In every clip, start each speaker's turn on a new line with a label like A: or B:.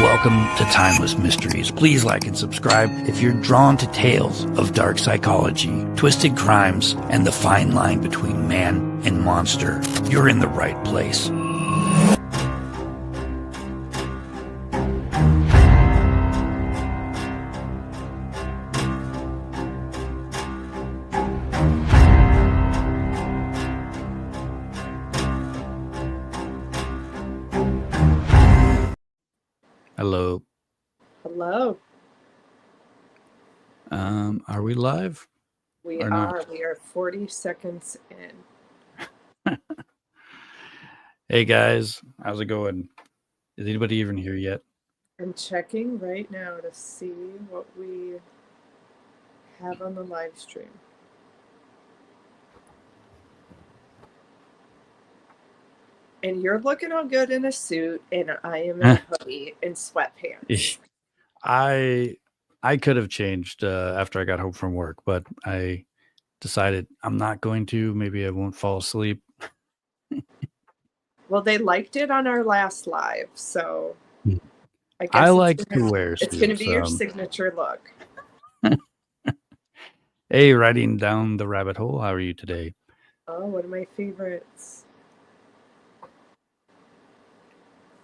A: Welcome to Timeless Mysteries. Please like and subscribe if you're drawn to tales of dark psychology, twisted crimes, and the fine line between man and monster. You're in the right place. Hello.
B: Hello.
A: Are we live?
B: We
A: or
B: are.
A: not?
B: We are 40 seconds in.
A: Hey guys, how's it going? Is anybody even here yet?
B: I'm checking right now to see what we have on the live stream. And you're looking all good in a suit, and I am in a hoodie and sweatpants.
A: I could have changed after I got home from work, but I decided I'm not going to. Maybe I won't fall asleep.
B: Well, they liked it on our last live, so I guess
A: I like to wear
B: it's going to
A: suits.
B: be your signature look.
A: Hey, riding down the rabbit hole. How are you today?
B: Oh, one of my favorites.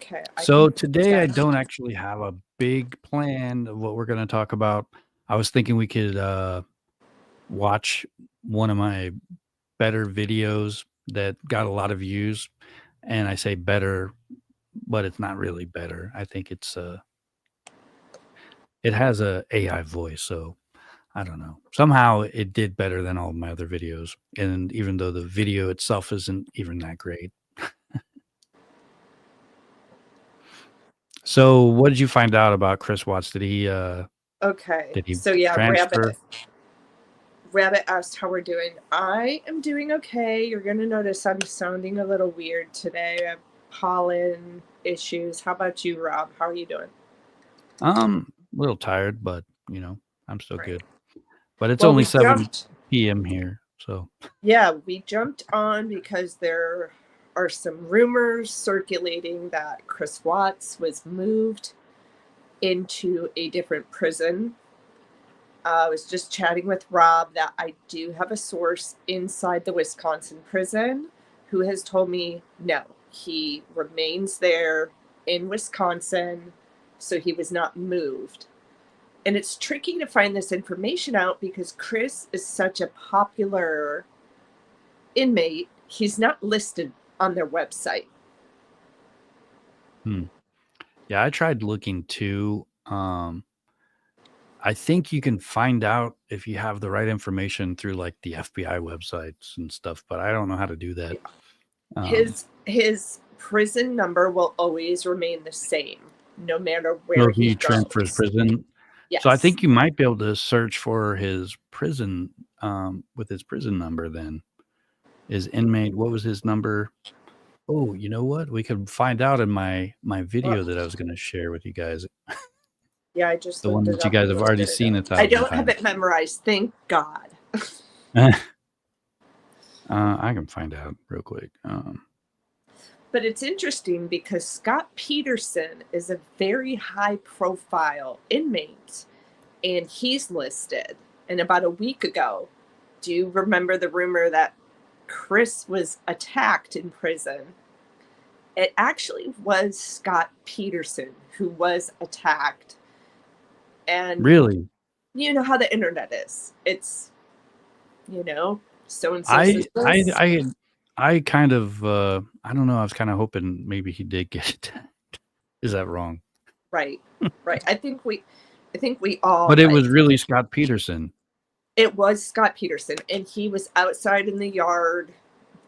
B: Okay.
A: So today I don't actually have a big plan of what we're going to talk about. I was thinking we could watch one of my better videos that got a lot of views. And I say better, but it's not really better. I think it has a AI voice, so I don't know. Somehow it did better than all my other videos. And even though the video itself isn't even that great. So what did you find out about Chris Watts? Did he
B: okay.
A: Did he
B: so yeah,
A: transfer?
B: Rabbit asked how we're doing. I am doing okay. You're going to notice I'm sounding a little weird today. I have pollen issues. How about you, Rob? How are you doing?
A: A little tired, but I'm still
B: Right.
A: good. But it's
B: Well,
A: only
B: we
A: 7 p.m. here, so.
B: Yeah, we jumped on because there are some rumors circulating that Chris Watts was moved into a different prison. I was just chatting with Rob that I do have a source inside the Wisconsin prison who has told me no, he remains there in Wisconsin, so he was not moved. And it's tricky to find this information out because Chris is such a popular inmate. He's not listed on their website.
A: Yeah, I tried looking too. I think you can find out if you have the right information through like the FBI websites and stuff, but I don't know how to do that.
B: His prison number will always remain the same, no matter where
A: So he transfers prison.
B: Yes.
A: So I think you might be able to search for his prison with his prison number. Then is inmate. What was his number? Oh, you know what? We could find out in my video that I was going to share with you guys.
B: Yeah, I just
A: the one that you guys have already seen.
B: I don't have it memorized. Thank God.
A: I can find out real quick.
B: But it's interesting because Scott Peterson is a very high-profile inmate, and he's listed. And about a week ago, do you remember the rumor that Chris was attacked in prison? It actually was Scott Peterson who was attacked. And
A: really,
B: you know how the internet is. It's, so and so.
A: I kind of I don't know. I was kind of hoping maybe he did get attacked. Is that wrong?
B: Right. I think we all.
A: But it was really Scott Peterson.
B: It was Scott Peterson, and he was outside in the yard.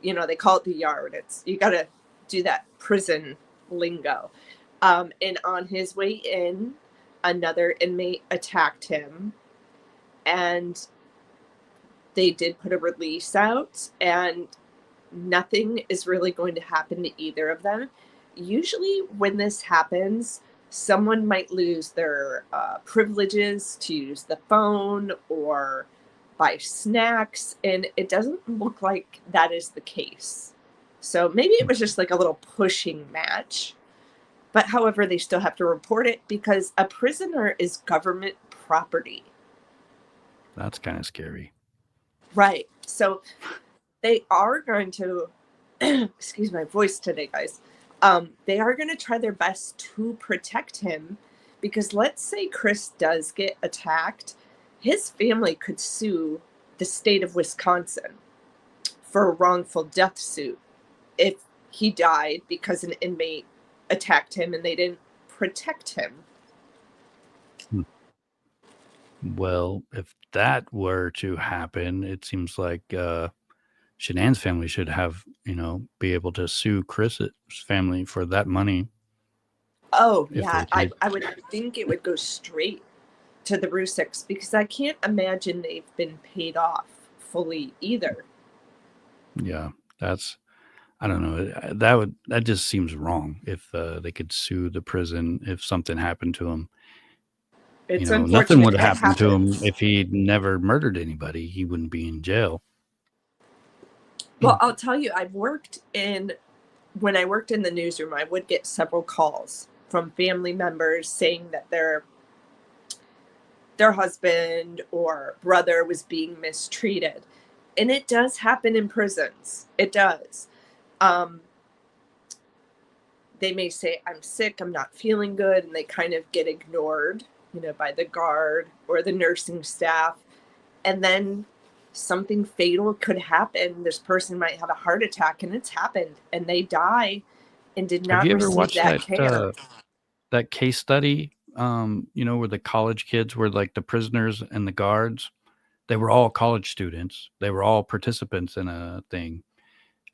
B: They call it the yard. You got to do that prison lingo. And on his way in, another inmate attacked him, and they did put a release out, and nothing is really going to happen to either of them. Usually when this happens, someone might lose their privileges to use the phone or buy snacks, and it doesn't look like that is the case. So maybe it was just like a little pushing match. But however, they still have to report it because a prisoner is government property.
A: That's kind of scary.
B: Right. So they are going to, excuse my voice today, guys. They are going to try their best to protect him because let's say Chris does get attacked, his family could sue the state of Wisconsin for a wrongful death suit if he died because an inmate attacked him and they didn't protect him.
A: Well, if that were to happen, it seems like Shanann's family should have, be able to sue Chris's family for that money
B: Oh,
A: if
B: yeah.
A: they could.
B: I would think it would go straight to the Rusicks because I can't imagine they've been paid off fully either.
A: Yeah, that's, I don't know. That just seems wrong if they could sue the prison if something happened to him.
B: It's
A: Nothing
B: unfortunate
A: would
B: it
A: happen to him
B: happens.
A: if he'd never murdered anybody. He wouldn't be in jail.
B: Well, I'll tell you, when I worked in the newsroom, I would get several calls from family members saying that their husband or brother was being mistreated. And it does happen in prisons. It does. Um, they may say, I'm sick, I'm not feeling good, and they kind of get ignored, by the guard or the nursing staff. And then something fatal could happen. This person might have a heart attack, and it's happened, and they die and did
A: Have
B: not
A: you ever
B: receive
A: watched
B: that care.
A: that case study? Where the college kids were like the prisoners and the guards. They were all college students. They were all participants in a thing,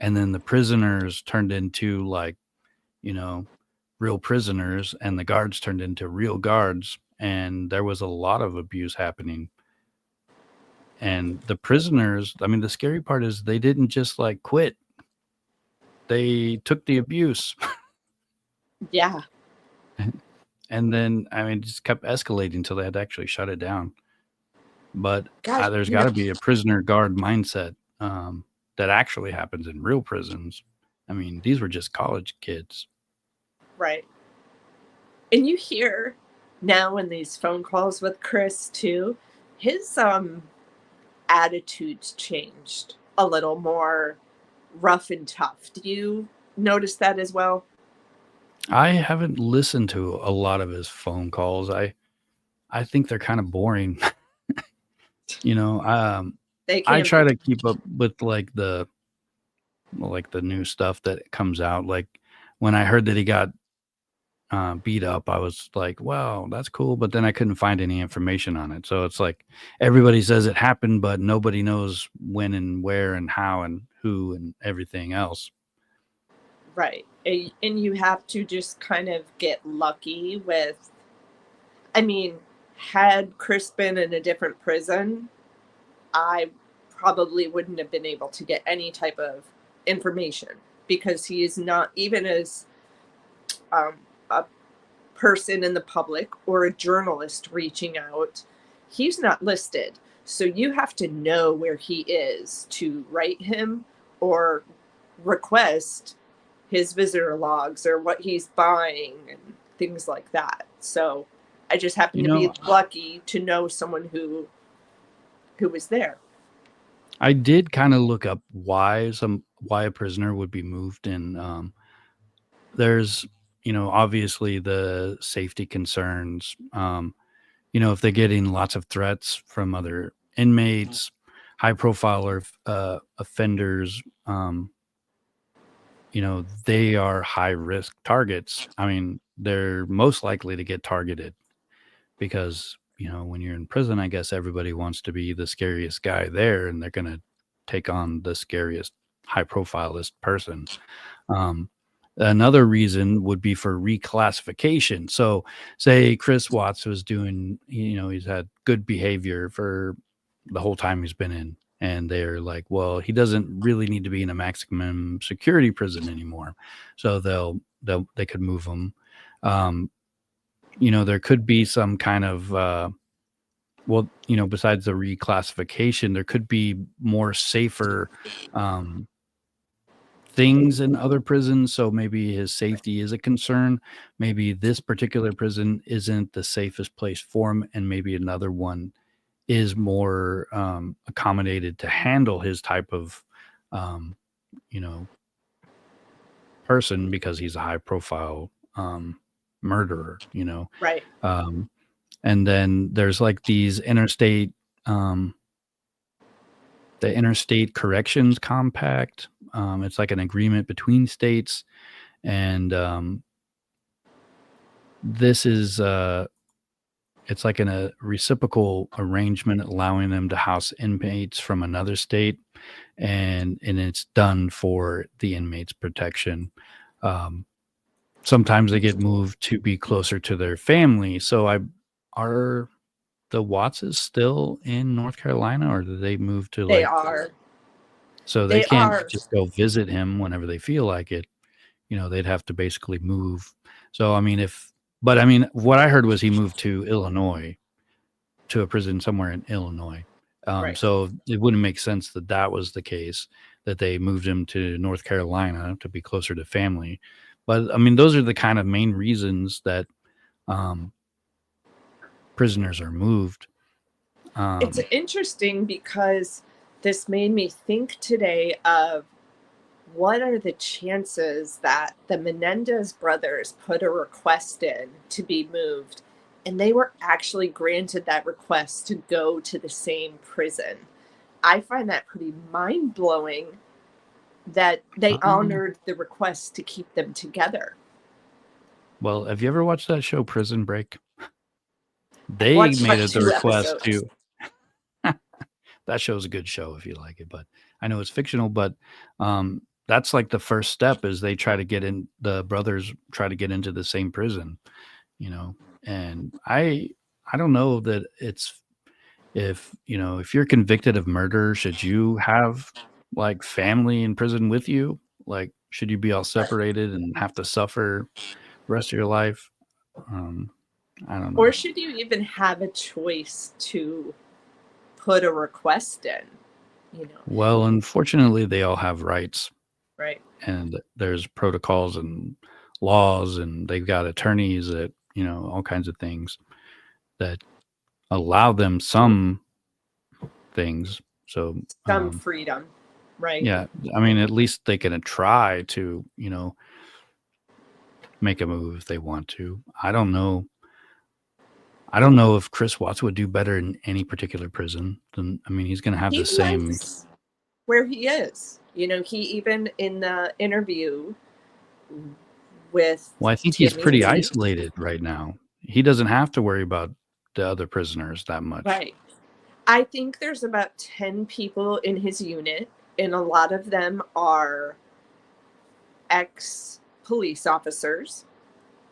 A: and then the prisoners turned into like, you know, real prisoners, and the guards turned into real guards, and there was a lot of abuse happening. And the prisoners, I mean, the scary part is they didn't just like quit. They took the abuse.
B: Yeah.
A: And then, I mean, it just kept escalating until they had to actually shut it down. But
B: Gosh,
A: there's got to be a prisoner guard mindset that actually happens in real prisons. I mean, these were just college kids.
B: right. And you hear now in these phone calls with Chris too, his attitudes changed a little more rough and tough. Do you notice that as well?
A: I haven't listened to a lot of his phone calls. I think they're kind of boring. you know, um,
B: They
A: I
B: can
A: try
B: be.
A: to keep up with like the new stuff that comes out. Like when I heard that he got beat up, I was like, "Wow, that's cool," but then I couldn't find any information on it. So it's like everybody says it happened, but nobody knows when and where and how and who and everything else.
B: Right. And you have to just kind of get lucky with, I mean, had Chris been in a different prison, I probably wouldn't have been able to get any type of information because he is not, even as a person in the public or a journalist reaching out, he's not listed. So you have to know where he is to write him or request his visitor logs or what he's buying and things like that. So I just happen
A: You
B: to be
A: know,
B: lucky to know someone who was there.
A: I did kind of look up why a prisoner would be moved, and there's obviously the safety concerns. If they're getting lots of threats from other inmates, high profile or offenders, they are high risk targets. I mean, they're most likely to get targeted because, when you're in prison, I guess everybody wants to be the scariest guy there and they're going to take on the scariest, high profilest person. Um, Another reason would be for reclassification. So, say Chris Watts was doing, he's had good behavior for the whole time he's been in, and they're like, well, he doesn't really need to be in a maximum security prison anymore. So they could move him. Um, there could be some kind of besides the reclassification, there could be more safer um, things in other prisons, so maybe his safety is a concern. Maybe this particular prison isn't the safest place for him, and maybe another one is more accommodated to handle his type of, um, you know, person because he's a high profile murderer.
B: Right.
A: Um, and then there's like these um, the interstate corrections compact. It's like an agreement between states, and this is it's like a reciprocal arrangement allowing them to house inmates from another state, and it's done for the inmates' protection. Um, Sometimes they get moved to be closer to their family. So I are the Wattses still in North Carolina, or do they move to
B: They
A: like
B: are.
A: so they
B: They
A: can't
B: are.
A: just go visit him whenever they feel like it? They'd have to basically move. So I mean, what I heard was he moved to Illinois, to a prison somewhere in Illinois.
B: Right.
A: So it wouldn't make sense that that was the case, that they moved him to North Carolina to be closer to family. But I mean, those are the kind of main reasons that um, prisoners are moved.
B: It's interesting because this made me think today of what are the chances that the Menendez brothers put a request in to be moved and they were actually granted that request to go to the same prison. I find that pretty mind blowing that they
A: Um,
B: honored the request to keep them together.
A: well, have you ever watched that show Prison Break?
B: I've
A: They
B: watched
A: made
B: about
A: it the
B: two
A: request
B: episodes.
A: too. That show's a good show if you like it, but I know it's fictional, but that's like the first step is the brothers try to get into the same prison, you know. And I don't know that it's if you're convicted of murder, should you have like family in prison with you? Like should you be all separated and have to suffer the rest of your life? Um I don't
B: Or
A: know.
B: should you even have a choice to put a request in? You know,
A: Well, unfortunately, they all have rights,
B: right?
A: and there's protocols and laws, and they've got attorneys that all kinds of things that allow them some things. So
B: Some freedom, right?
A: yeah, I mean, at least they can try to make a move if they want to. I don't know if Chris Watts would do better in any particular prison. Than I mean, he's going to have
B: He
A: the same.
B: likes where he is. You know, he even in the interview with
A: Well, I think he's
B: Timmy
A: pretty
B: Lee,
A: isolated right now. He doesn't have to worry about the other prisoners that much.
B: right? I think there's about 10 people in his unit, and a lot of them are ex police officers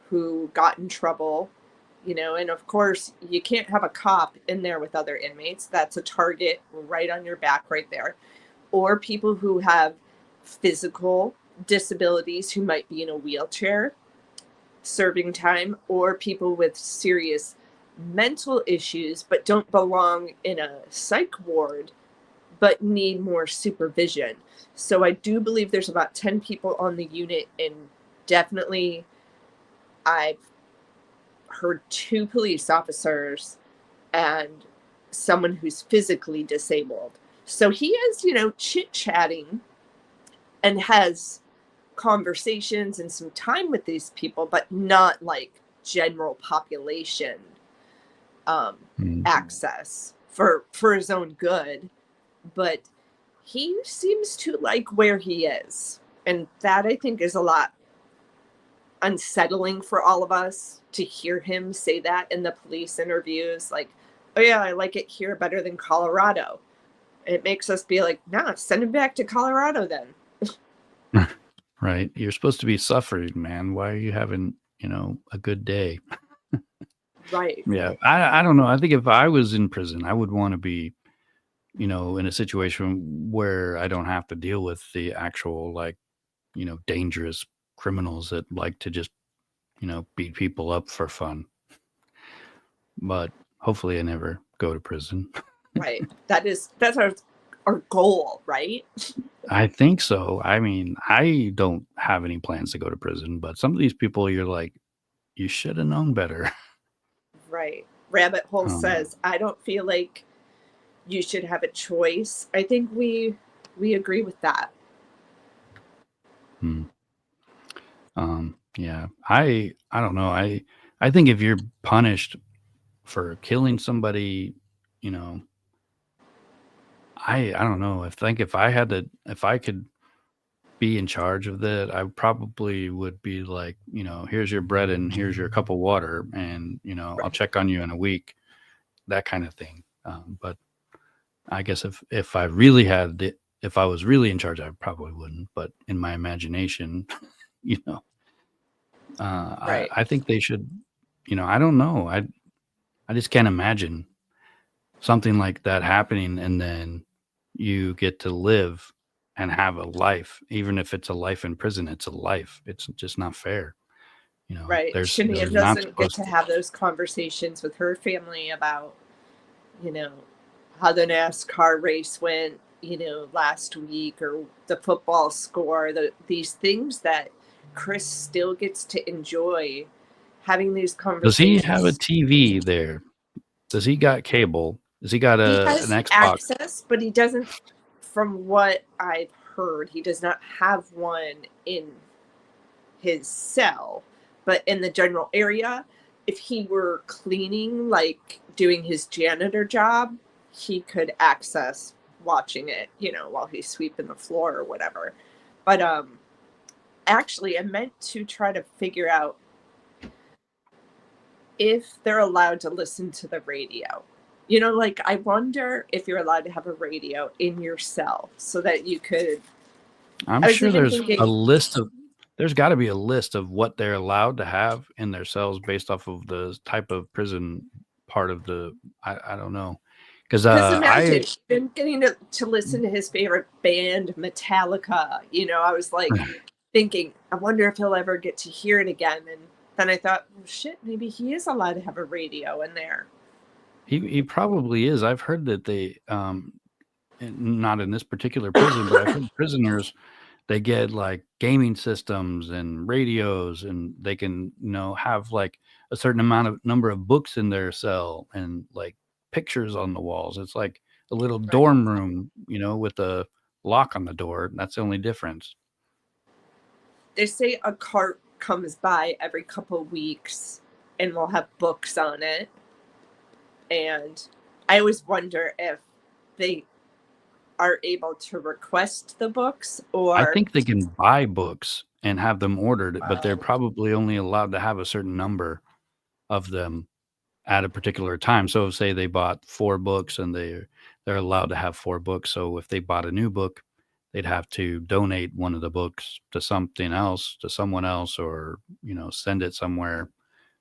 B: who got in trouble, and of course, you can't have a cop in there with other inmates. That's a target right on your back, right there. Or people who have physical disabilities who might be in a wheelchair serving time, or people with serious mental issues but don't belong in a psych ward but need more supervision. So I do believe there's about 10 people on the unit, and definitely I've heard two police officers and someone who's physically disabled. So he is, chit chatting and has conversations and some time with these people, but not like general population um,
A: Mm.
B: access for his own good. But he seems to like where he is, and that I think is a lot unsettling for all of us to hear him say that in the police interviews. Like, oh yeah, I like it here better than Colorado. It makes us be like, nah, send him back to Colorado then.
A: Right. You're supposed to be suffering, man. Why are you having, a good day?
B: Right.
A: Yeah. I don't know. I think if I was in prison, I would want to be, in a situation where I don't have to deal with the actual, like, dangerous criminals that like to just, beat people up for fun. But hopefully I never go to prison.
B: Right. That's our goal, right?
A: I think so. I mean, I don't have any plans to go to prison, but some of these people, you're like, you should have known better.
B: Right. Rabbit Hole
A: Um,
B: says, I don't feel like you should have a choice. I think we agree with that.
A: hmm. Yeah, I don't know. I think if you're punished for killing somebody, you know, I don't know. I think if I could be in charge of that, I probably would be like, here's your bread and here's your cup of water, and I'll
B: Right.
A: check on you in a week, that kind of thing. But I guess if I really had it, if I was really in charge, I probably wouldn't. But in my imagination, you know,
B: Right.
A: I think they should. I don't know. I just can't imagine something like that happening, and then you get to live and have a life, even if it's a life in prison. It's a life. It's just not fair.
B: Right.
A: They're
B: Shania
A: not
B: doesn't get
A: supposed
B: to
A: to.
B: have those conversations with her family about, you know, how the NASCAR race went, last week, or the football score, these things that Chris still gets to enjoy having these
A: Does he have a
B: conversations.
A: TV there? Does he got cable? Does he got
B: He
A: an
B: has
A: Xbox?
B: access, but he doesn't, from what I've heard, he does not have one in his cell, but in the general area, if he were cleaning, like doing his janitor job, he could access watching it, while he's sweeping the floor or whatever. But actually, I meant to try to figure out if they're allowed to listen to the radio. Like, I wonder if you're allowed to have a radio in your cell so that you could.
A: I'm
B: I was
A: sure
B: even thinking,
A: there's got to be a list of what they're allowed to have in their cells based off of the type of prison part of the. I don't know, because
B: because
A: I
B: imagine him getting to listen to his favorite band, Metallica. I was like thinking, I wonder if he'll ever get to hear it again. And then I thought, well, shit, maybe he is allowed to have a radio in there.
A: he probably is. I've heard that they not in this particular prison, but I've heard prisoners, they get like gaming systems and radios, and they can have like a certain amount of number of books in their cell, and like pictures on the walls. It's like a little
B: Right.
A: dorm room, with a lock on the door. That's the only difference.
B: They say a cart comes by every couple weeks and will have books on it. And I always wonder if they are able to request the books
A: I
B: or.
A: think they can buy books and have them ordered, but they're
B: Wow.
A: probably only allowed to have a certain number of them at a particular time. So say they bought 4 books, and they're allowed to have 4 books. So if they bought a new book, they'd have to donate one of the books to something else, to someone else, or, send it somewhere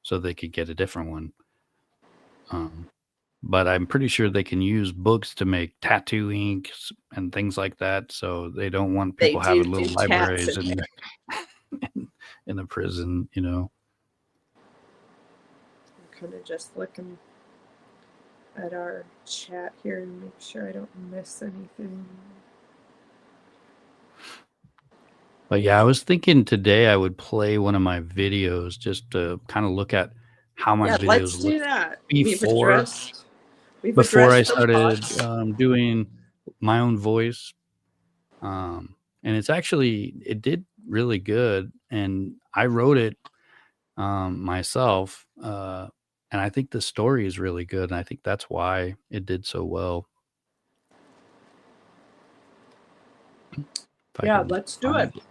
A: so they could get a different one. Um, but I'm pretty sure they can use books to make tattoo inks and things like that. So they don't want
B: They
A: people having
B: do
A: little
B: tats
A: libraries
B: in
A: in
B: there.
A: in the prison.
B: I'm kind of just looking at our chat here and make sure I don't miss anything.
A: But yeah, I was thinking today I would play one of my videos just to kind of look at how my
B: Yeah,
A: videos
B: let's
A: look
B: do that.
A: before
B: We've
A: before I
B: addressed the
A: started
B: loss.
A: doing my own voice. And it did really good, and I wrote it myself. And I think the story is really good, and I think that's why it did so well. If I
B: Yeah,
A: can
B: let's do it.
A: find it,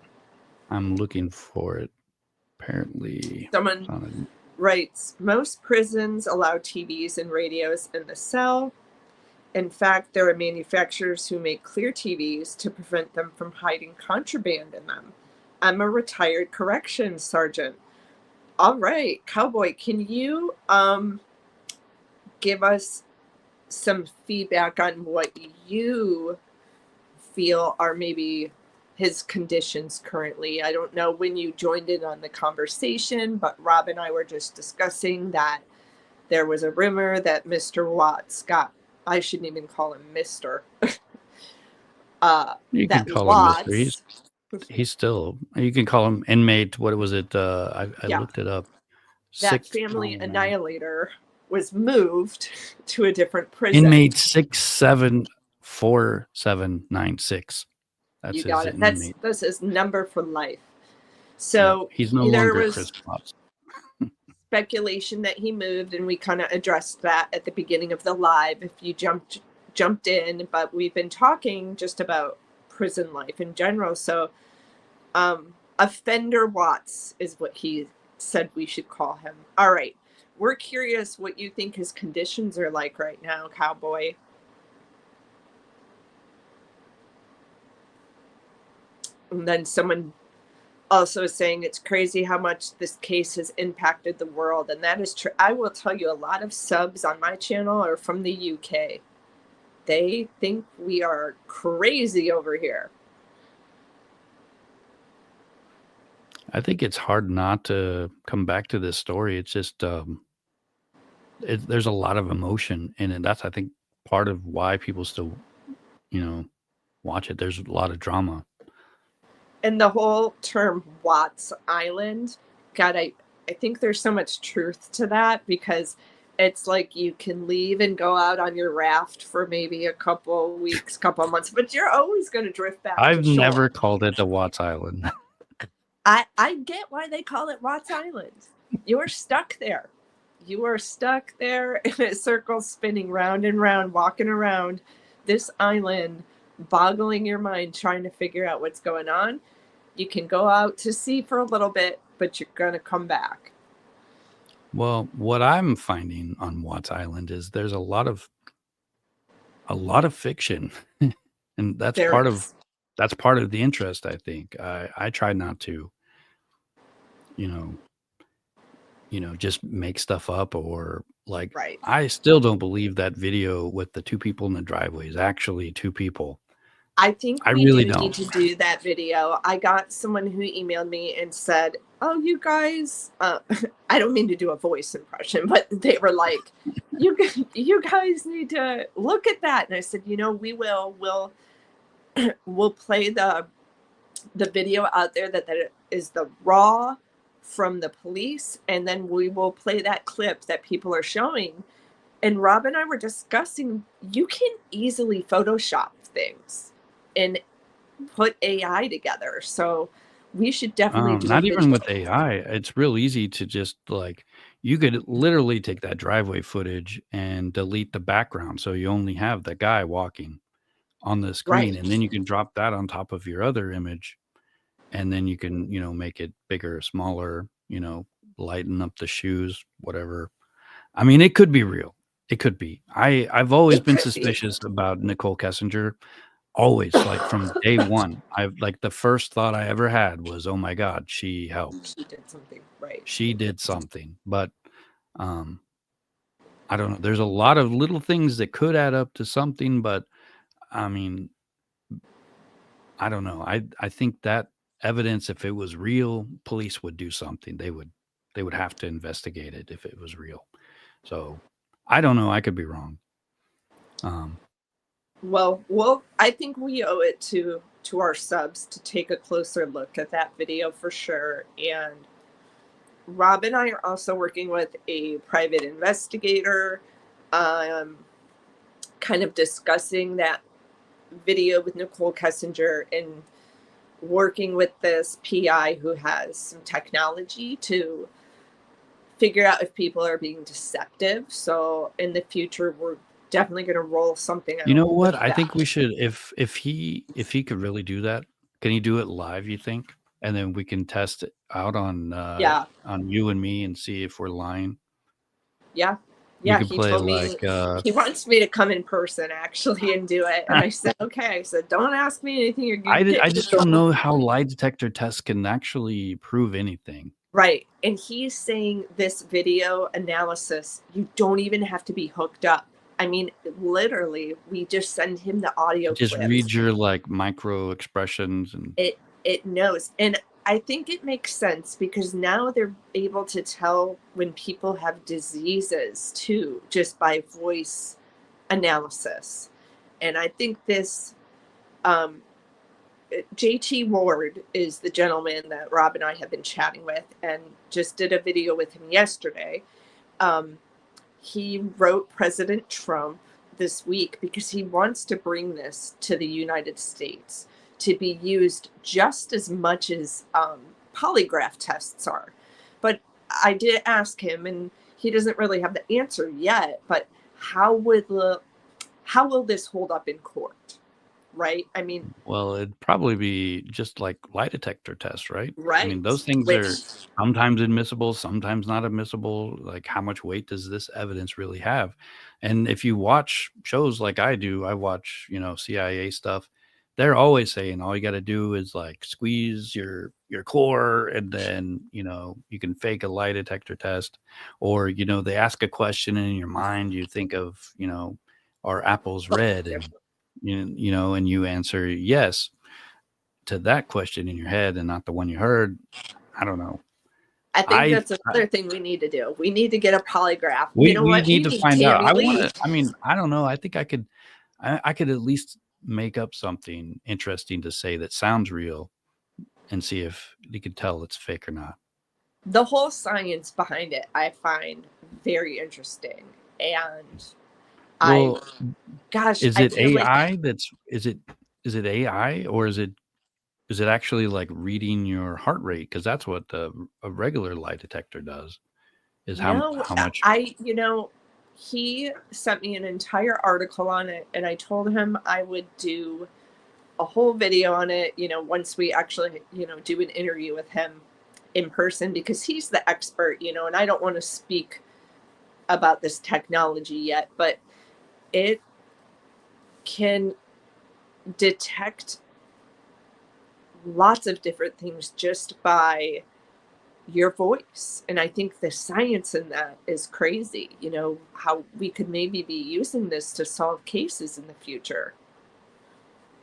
A: I'm looking for it. Apparently, it's
B: Someone
A: on
B: writes, most prisons allow TVs and radios in the cell. In fact, there are manufacturers who make clear TVs to prevent them from hiding contraband in them. I'm a retired corrections sergeant. All right, Cowboy, can you give us some feedback on what you feel are maybe his conditions currently? I don't know when you joined in on the conversation, but Rob and I were just discussing that there was a rumor that Mr. Watts got, I shouldn't even call him Mr.
A: You can
B: that
A: call him Mister.
B: Watts,
A: He's still. You can call him inmate. What was it? I
B: yeah,
A: looked it up.
B: that
A: Six.
B: family
A: Oh man.
B: annihilator was moved to a different prison.
A: Inmate 674796. That's
B: You
A: his
B: got it.
A: inmate.
B: That's his number for life.
A: Yep.
B: So
A: He's no
B: there
A: longer Chris
B: was
A: Potts.
B: speculation that he moved, and we kind of addressed that at the beginning of the live if you jumped in, but we've been talking just about prison life in general. So offender Watts is what he said we should call him. All right, we're curious what you think his conditions are like right now, Cowboy. And then someone also saying it's crazy how much this case has impacted the world, and that is true. I will tell you, a lot of subs on my channel are from the UK. They think we are crazy over here.
A: I think it's hard not to come back to this story. It's just there's a lot of emotion in it. That's, I think, part of why people still, watch it. There's a lot of drama.
B: And the whole term Watts Island, God, I think there's so much truth to that, because it's like you can leave and go out on your raft for maybe a couple weeks, couple months, but you're always going to drift back to
A: I've
B: shore.
A: never called it the Watts Island.
B: I get why they call it Watts Island. You're stuck there. You are stuck there in a circle, spinning round and round, walking around this island, boggling your mind, trying to figure out what's going on. You can go out to sea for a little bit, but you're going to come back.
A: Well, what I'm finding on Watts Island is there's a lot of fiction, and that's
B: There
A: part
B: is.
A: of the interest. I think I try not to, you know, just make stuff up, or like,
B: Right.
A: I still don't believe that video with the two people in the driveway is actually two people.
B: I think
A: I
B: we
A: really
B: do need
A: don't.
B: to do that video. I got someone who emailed me and said, "Oh, you guys," I don't mean to do a voice impression, but they were like, "You guys need to look at that." And I said, we'll play the video out there that is the raw from the police, and then we will play that clip that people are showing. And Rob and I were discussing, you can easily Photoshop things and put AI together. So we should definitely do a
A: Not even
B: video.
A: with AI. It's real easy to just, like, you could literally take that driveway footage and delete the background, so you only have the guy walking on the screen,
B: Right.
A: and then you can drop that on top of your other image, and then you can, make it bigger, smaller, lighten up the shoes, whatever. I mean, it could be real. It could be. I've always
B: It
A: been
B: could be.
A: suspicious about Nichol Kessinger. Always, like, from day one. I've like, the first thought I ever had was, "Oh my god, she helped.
B: She did something right.
A: She did something." But, um, I don't know. There's a lot of little things that could add up to something, but, I mean, I don't know. I think that evidence, if it was real, police would do something. They would have to investigate it if it was real. So, I don't know. I could be wrong. Um,
B: Well, I think we owe it to our subs to take a closer look at that video for sure. And Rob and I are also working with a private investigator, um, kind of discussing that video with Nichol Kessinger and working with this PI who has some technology to figure out if people are being deceptive. So in the future, we're definitely going to roll something
A: you
B: out
A: know
B: with
A: what? I think
B: that.
A: we should, if he could really do that, can he do it live, you think? And then we can test it out
B: Yeah.
A: on you and me and see if we're lying.
B: Yeah.
A: We
B: Yeah.
A: could
B: He
A: play,
B: told
A: like,
B: me he wants me to come in person actually and do it. And I said, okay. So don't ask me anything. You're going to get
A: I
B: me in
A: just don't
B: trouble.
A: know how lie detector tests can actually prove anything.
B: Right. And he's saying this video analysis, you don't even have to be hooked up. I mean, literally, we just send him the audio
A: It just
B: clips.
A: reads your, like, micro expressions and
B: It knows. And I think it makes sense because now they're able to tell when people have diseases too, just by voice analysis. And I think this Um, JT Ward is the gentleman that Rob and I have been chatting with, and just did a video with him yesterday. Um, he wrote President Trump this week because he wants to bring this to the United States to be used just as much as polygraph tests are. But I did ask him, and he doesn't really have the answer yet. But how will this hold up in court? Right? I mean,
A: Well, it'd probably be just like lie detector tests, right? I mean,
B: right?
A: those things
B: Which,
A: are sometimes admissible, sometimes not admissible. Like, how much weight does this evidence really have? And if you watch shows like I do, I watch, CIA stuff. They're always saying all you got to do is like squeeze your core, and then you can fake a lie detector test, or they ask a question and in your mind you think of are apples red, and and you answer yes to that question in your head and not the one you heard. I don't know.
B: I think
A: I,
B: that's
A: I
B: another thing we need to do. We need to get a polygraph. You
A: we
B: know
A: we
B: what?
A: need
B: We
A: to
B: need
A: find out.
B: Tammy
A: I want
B: Lee.
A: to. I mean, I don't know. I think I could at least make up something interesting to say that sounds real, and see if you could tell it's fake or not.
B: The whole science behind it, I find very interesting. And I,
A: Well,
B: gosh,
A: is
B: I
A: it
B: feel like,
A: AI that's is it AI, or is it actually like reading your heart rate? Because that's what a regular lie detector does. Is
B: no,
A: how much.
B: he sent me an entire article on it, and I told him I would do a whole video on it, once we actually, do an interview with him in person, because he's the expert, and I don't want to speak about this technology yet, but it can detect lots of different things just by your voice. And I think the science in that is crazy, how we could maybe be using this to solve cases in the future.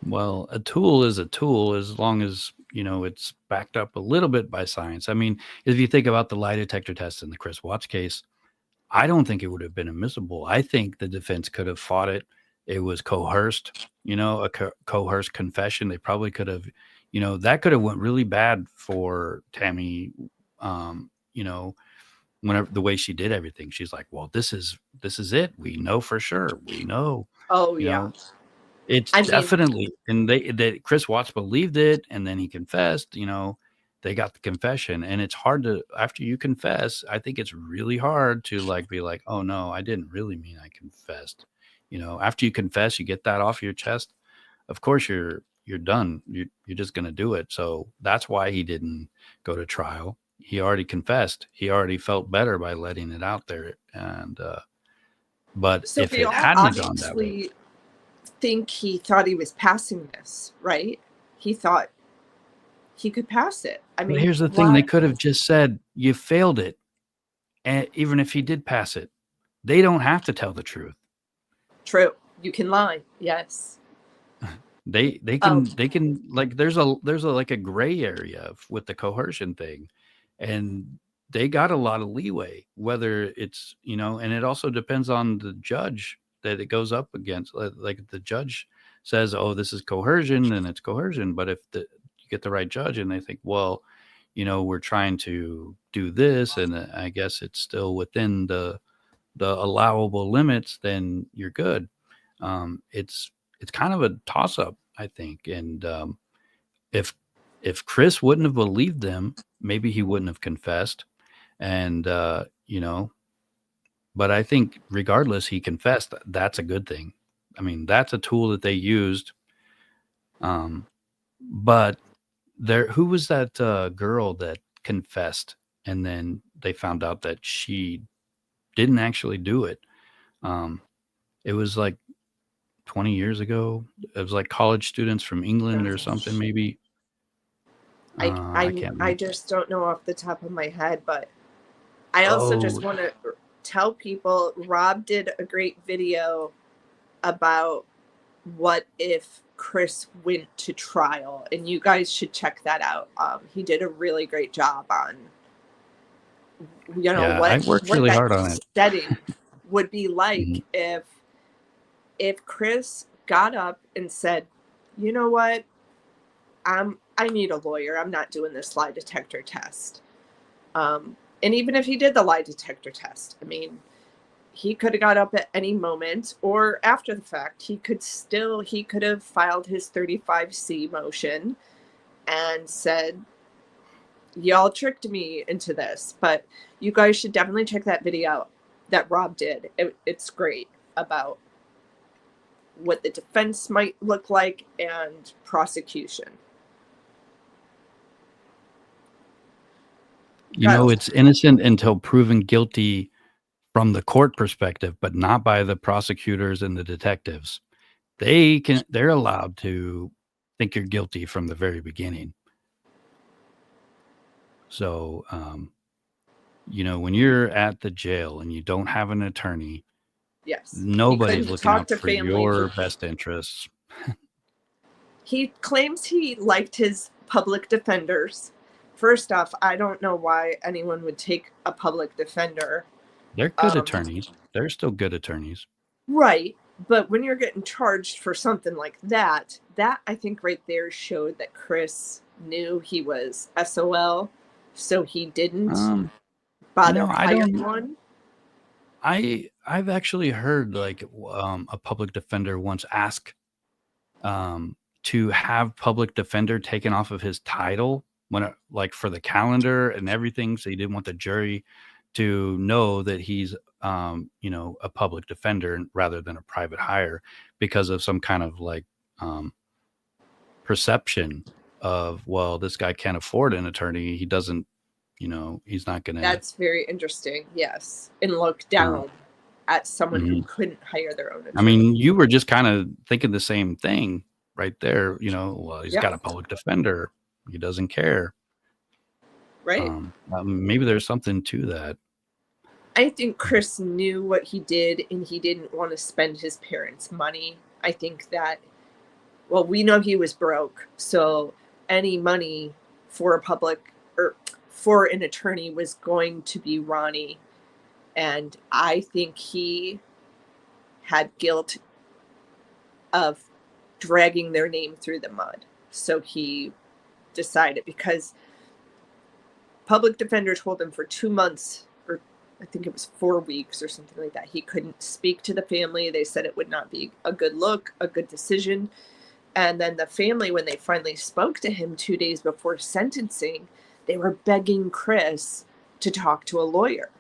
A: Well, a tool is a tool as long as, it's backed up a little bit by science. I mean, if you think about the lie detector test in the Chris Watts case, I don't think it would have been admissible. I think the defense could have fought it. It was coerced, a coerced confession. They probably could have, that could have went really bad for Tammy. Whenever the way she did everything, she's like, "Well, this is it. We know for sure. We know,
B: Oh,
A: you
B: yeah.
A: know." It's
B: I mean,
A: definitely, and they Chris Watts believed it, and then he confessed, they got the confession, and it's hard to after you confess, I think it's really hard to, like, be like, "Oh, no, I didn't really mean I confessed." After you confess, you get that off your chest, of course you're done. You're just gonna do it, so that's why he didn't go to trial. He already confessed. He already felt better by letting it out there, and, but
B: so
A: if
B: we
A: it
B: all
A: hadn't gone that way.
B: obviously think he thought he was passing this, right? He thought he could pass it. I
A: But
B: mean,
A: here's the thing, they
B: why?
A: could have just said, "You failed it," and even if he did pass it, they don't have to tell the truth.
B: True. You can lie. Yes.
A: They
B: Oh,
A: can like, there's a like a gray area with the coercion thing, and they got a lot of leeway, whether it's, and it also depends on the judge that it goes up against. Like, the judge says, "Oh, this is coercion," then it's coercion. But if you get the right judge and they think, well, we're trying to do this, and I guess it's still within the allowable limits, then you're good. It's kind of a toss up, I think. And if if Chris wouldn't have believed them, maybe he wouldn't have confessed. And but I think regardless, he confessed. That's a good thing. I mean, that's a tool that they used. Um, but who was that girl that confessed, and then they found out that she didn't actually do it? Um, it was like 20 years ago. It was like college students from England or something,
B: gosh.
A: maybe.
B: I,
A: I
B: I,
A: can't
B: I
A: remember.
B: just don't know off the top of my head, but I also
A: Oh,
B: just want to tell people Rob did a great video about what if Chris went to trial, and you guys should check that out. He did a really great job on,
A: yeah, I worked
B: what
A: really
B: that
A: hard on it.
B: setting would be
A: Mhm.
B: like if Chris got up and said, you know what? I need a lawyer. I'm not doing this lie detector test. And even if he did the lie detector test, I mean, he could have got up at any moment or after the fact. He could have filed his 35C motion and said, y'all tricked me into this. But you guys should definitely check that video out that Rob did. It's great about what the defense might look like and prosecution.
A: You know, it's innocent until proven guilty from the court perspective, but not by the prosecutors and the detectives. They're allowed to think you're guilty from the very beginning. So, you know, when you're at the jail and you don't have an attorney,
B: Yes.
A: nobody's looking out
B: to
A: for
B: family.
A: your best interests.
B: He claims he liked his public defenders. First off, I don't know why anyone would take a public defender.
A: They're good attorneys. They're still good attorneys.
B: Right. But when you're getting charged for something like that I think right there showed that Chris knew he was SOL, so he didn't bother hiring one.
A: I've actually heard like a public defender once ask to have public defender taken off of his title like for the calendar and everything, so he didn't want the jury to know that he's you know, a public defender rather than a private hire because of some kind of like perception of, well, this guy can't afford an attorney, he doesn't, you know, he's not gonna.
B: That's very interesting. Yes, and look down at someone who couldn't hire their own attorney.
A: I mean, you were just kind of thinking the same thing right there. You know, well, he's got a public defender. He doesn't care.
B: Right.
A: Maybe there's something to that.
B: I think Chris knew what he did and he didn't want to spend his parents' money. I think that, well, we know he was broke. So any money for a public or for an attorney was going to be Ronnie. And I think he had guilt of dragging their name through the mud. So he decided, because public defender told him for 2 months, or I think it was 4 weeks or something like that, he couldn't speak to the family. They said it would not be a good look, a good decision. And then the family, when they finally spoke to him 2 days before sentencing, they were begging Chris to talk to a lawyer.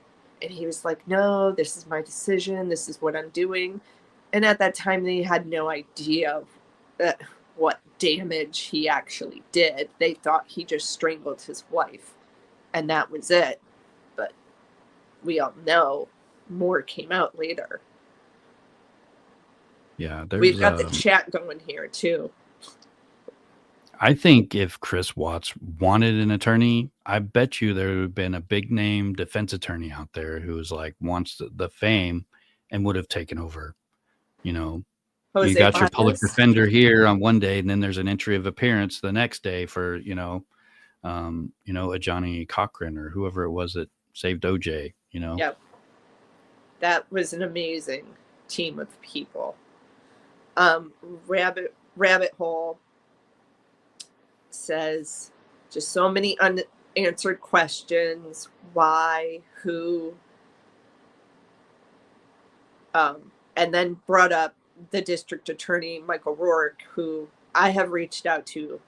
B: And he was like, no, this is my decision. This is what I'm doing. And at that time, they had no idea what damage he actually did. They thought he just strangled his wife, and that was it. But we all know more came out later.
A: Yeah,
B: we've got the chat going here too.
A: I think if Chris Watts wanted an attorney, I bet you there would have been a big name defense attorney out there who was like, wants the fame and would have taken over. You know, you got your public defender here on one day, and then there's an entry of appearance the next day for, you know, a Johnny Cochran or whoever it was that saved OJ, you know.
B: Yep. That was an amazing team of people. Rabbit Hole says, just so many unanswered questions. Why? Who? And then brought up the district attorney, Michael Rourke, who I have reached out to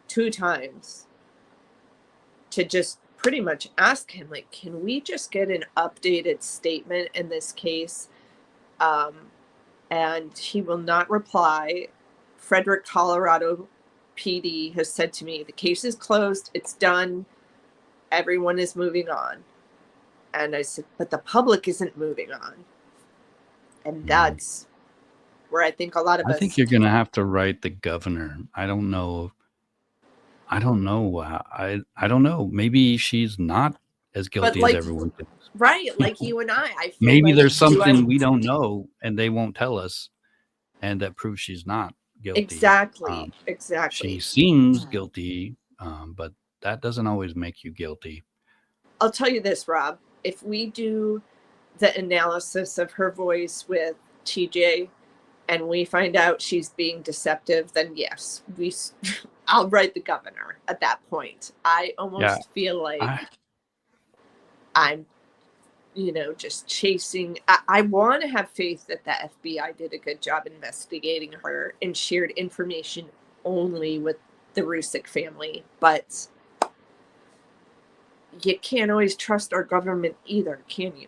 B: 2 times to just pretty much ask him, like, can we just get an updated statement in this case? And he will not reply. Frederick, Colorado PD has said to me, the case is closed. It's done. Everyone is moving on. And I said, but the public isn't moving on. And that's where I think a lot of us...
A: I think you're going to have to write the governor. I don't know. I don't know. Maybe she's not as guilty as everyone thinks.
B: Right, like you and I feel
A: maybe
B: like
A: there's something we don't know and they won't tell us, and that proves she's not guilty.
B: Exactly.
A: She seems guilty, but that doesn't always make you guilty.
B: I'll tell you this, Rob. If we do the analysis of her voice with TJ, and we find out she's being deceptive, then yes, I'll write the governor at that point. I almost feel like I'm, just chasing. I want to have faith that the FBI did a good job investigating her and shared information only with the Rusick family, but you can't always trust our government either, can you?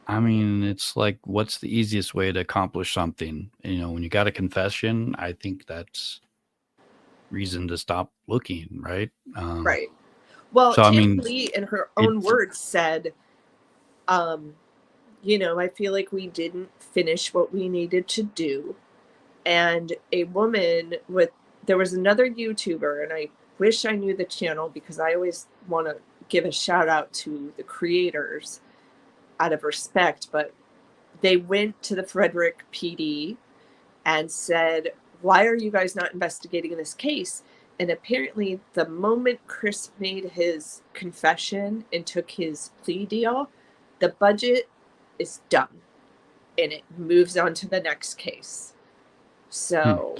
A: I mean, it's like, what's the easiest way to accomplish something? When you got a confession, I think that's reason to stop looking, right?
B: Right. Well,
A: So, I
B: Tammy
A: mean,
B: Lee, in her own words, said, I feel like we didn't finish what we needed to do. And there was another YouTuber, and I wish I knew the channel because I always want to give a shout out to the creators out of respect, but they went to the Frederick PD and said, why are you guys not investigating this case? And apparently the moment Chris made his confession and took his plea deal, the budget is done and it moves on to the next case. So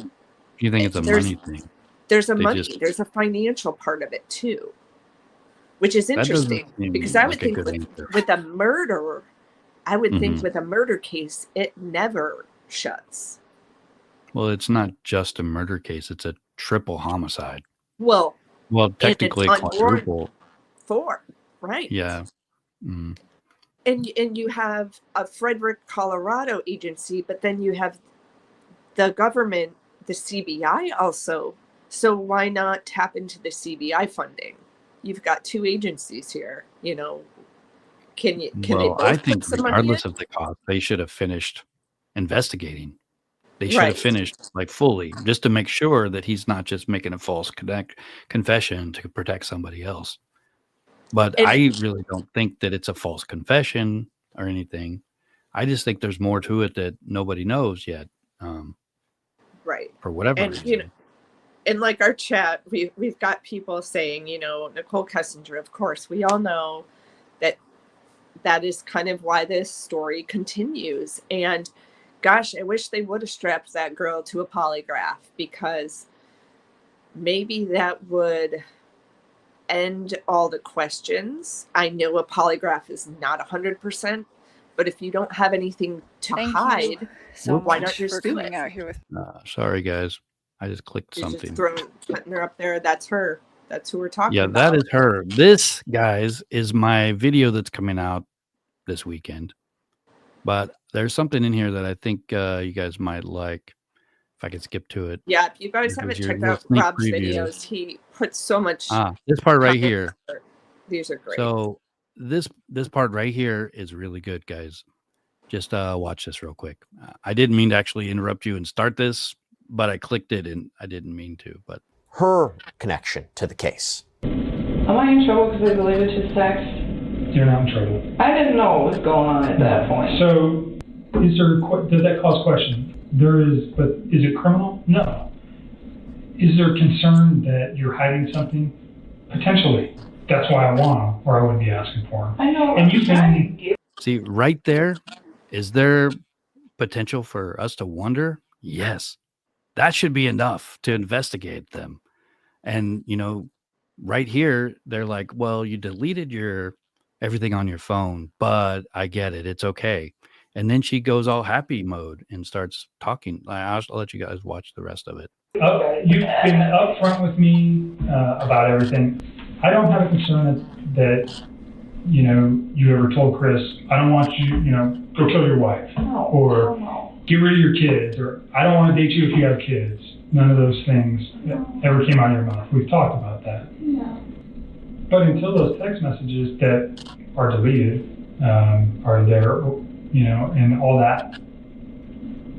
A: you think it's a money thing?
B: There's there's a financial part of it too, which is interesting because I would think with a murder, think with a murder case, it never shuts.
A: Well, it's not just a murder case; it's a triple homicide.
B: Well,
A: technically quadruple.
B: 4, right?
A: Yeah.
B: And you have a Frederick, Colorado agency, but then you have the government, the CBI also. So why not tap into the CBI funding? You've got 2 agencies here. Can they both
A: I think
B: put some
A: regardless
B: money in?
A: of the cost, they should have finished investigating. They should have finished fully, just to make sure that he's not just making a false confession to protect somebody else. But I really don't think that it's a false confession or anything. I just think there's more to it that nobody knows yet.
B: Right.
A: For whatever reason.
B: And like our chat, we've got people saying, Nichol Kessinger, of course, we all know that is kind of why this story continues. And gosh, I wish they would have strapped that girl to a polygraph, because maybe that would end all the questions. I know a polygraph is not 100%, but if you don't have anything to hide, why not just do it?
C: Out here with
A: sorry, guys. I just clicked something.
B: Just putting her up there. That's her. That's who we're talking about.
A: Yeah, that is her. This, guys, is my video that's coming out this weekend. But there's something in here that I think you guys might like. If I could skip to it.
B: Yeah, if you guys haven't checked out Rob's videos, he puts so much.
A: This part right here.
B: These are great.
A: So this part right here is really good, guys. Just watch this real quick. I didn't mean to actually interrupt you and start this, but I clicked it and I didn't mean to. But
D: her connection to the case.
C: Am I in trouble because I deleted his text?
E: You're not in trouble.
C: I didn't know what was going on at that point.
E: So, does that cause question? There is, but is it criminal? No. Is there concern that you're hiding something? Potentially. That's why I want them, or I wouldn't be asking for them.
C: I know.
E: And you can
A: see right there. Is there potential for us to wonder? Yes. That should be enough to investigate them. And, right here, they're like, well, you deleted everything on your phone, but I get it. It's okay. And then she goes all happy mode and starts talking. I'll let you guys watch the rest of it.
E: You've been upfront with me about everything. I don't have a concern that you ever told Chris, I don't want you, go kill your wife.
C: No,
E: or
C: no.
E: Get rid of your kids, or I don't want to date you if you have kids. None of those things ever came out of your mouth. We've talked about that.
C: Yeah.
E: But until those text messages that are deleted are there, and all that,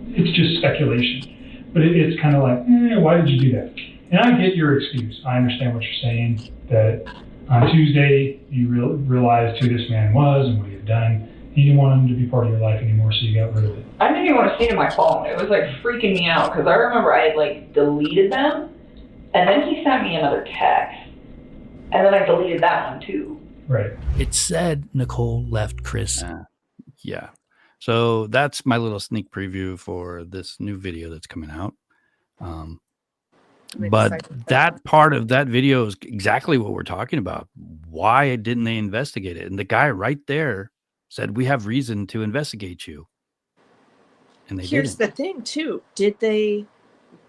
E: it's just speculation. But it's kind of like, why did you do that? And I get your excuse. I understand what you're saying, that on Tuesday you realized who this man was and what he had done. You didn't want him to be part of your life anymore, so you got rid of it.
C: I didn't even want to see it on my phone. It was freaking me out, because I remember I had deleted them, and then he sent me another text, and then I deleted that one too.
E: Right.
F: It said Nichol left Chris.
A: Yeah. So that's my little sneak preview for this new video that's coming out.
B: I'm
A: But
B: excited for
A: that part of that video is exactly what we're talking about. Why didn't they investigate it? And the guy right there said, "We have reason to investigate you." And they
B: Here's
A: didn't.
B: the thing, too. Did they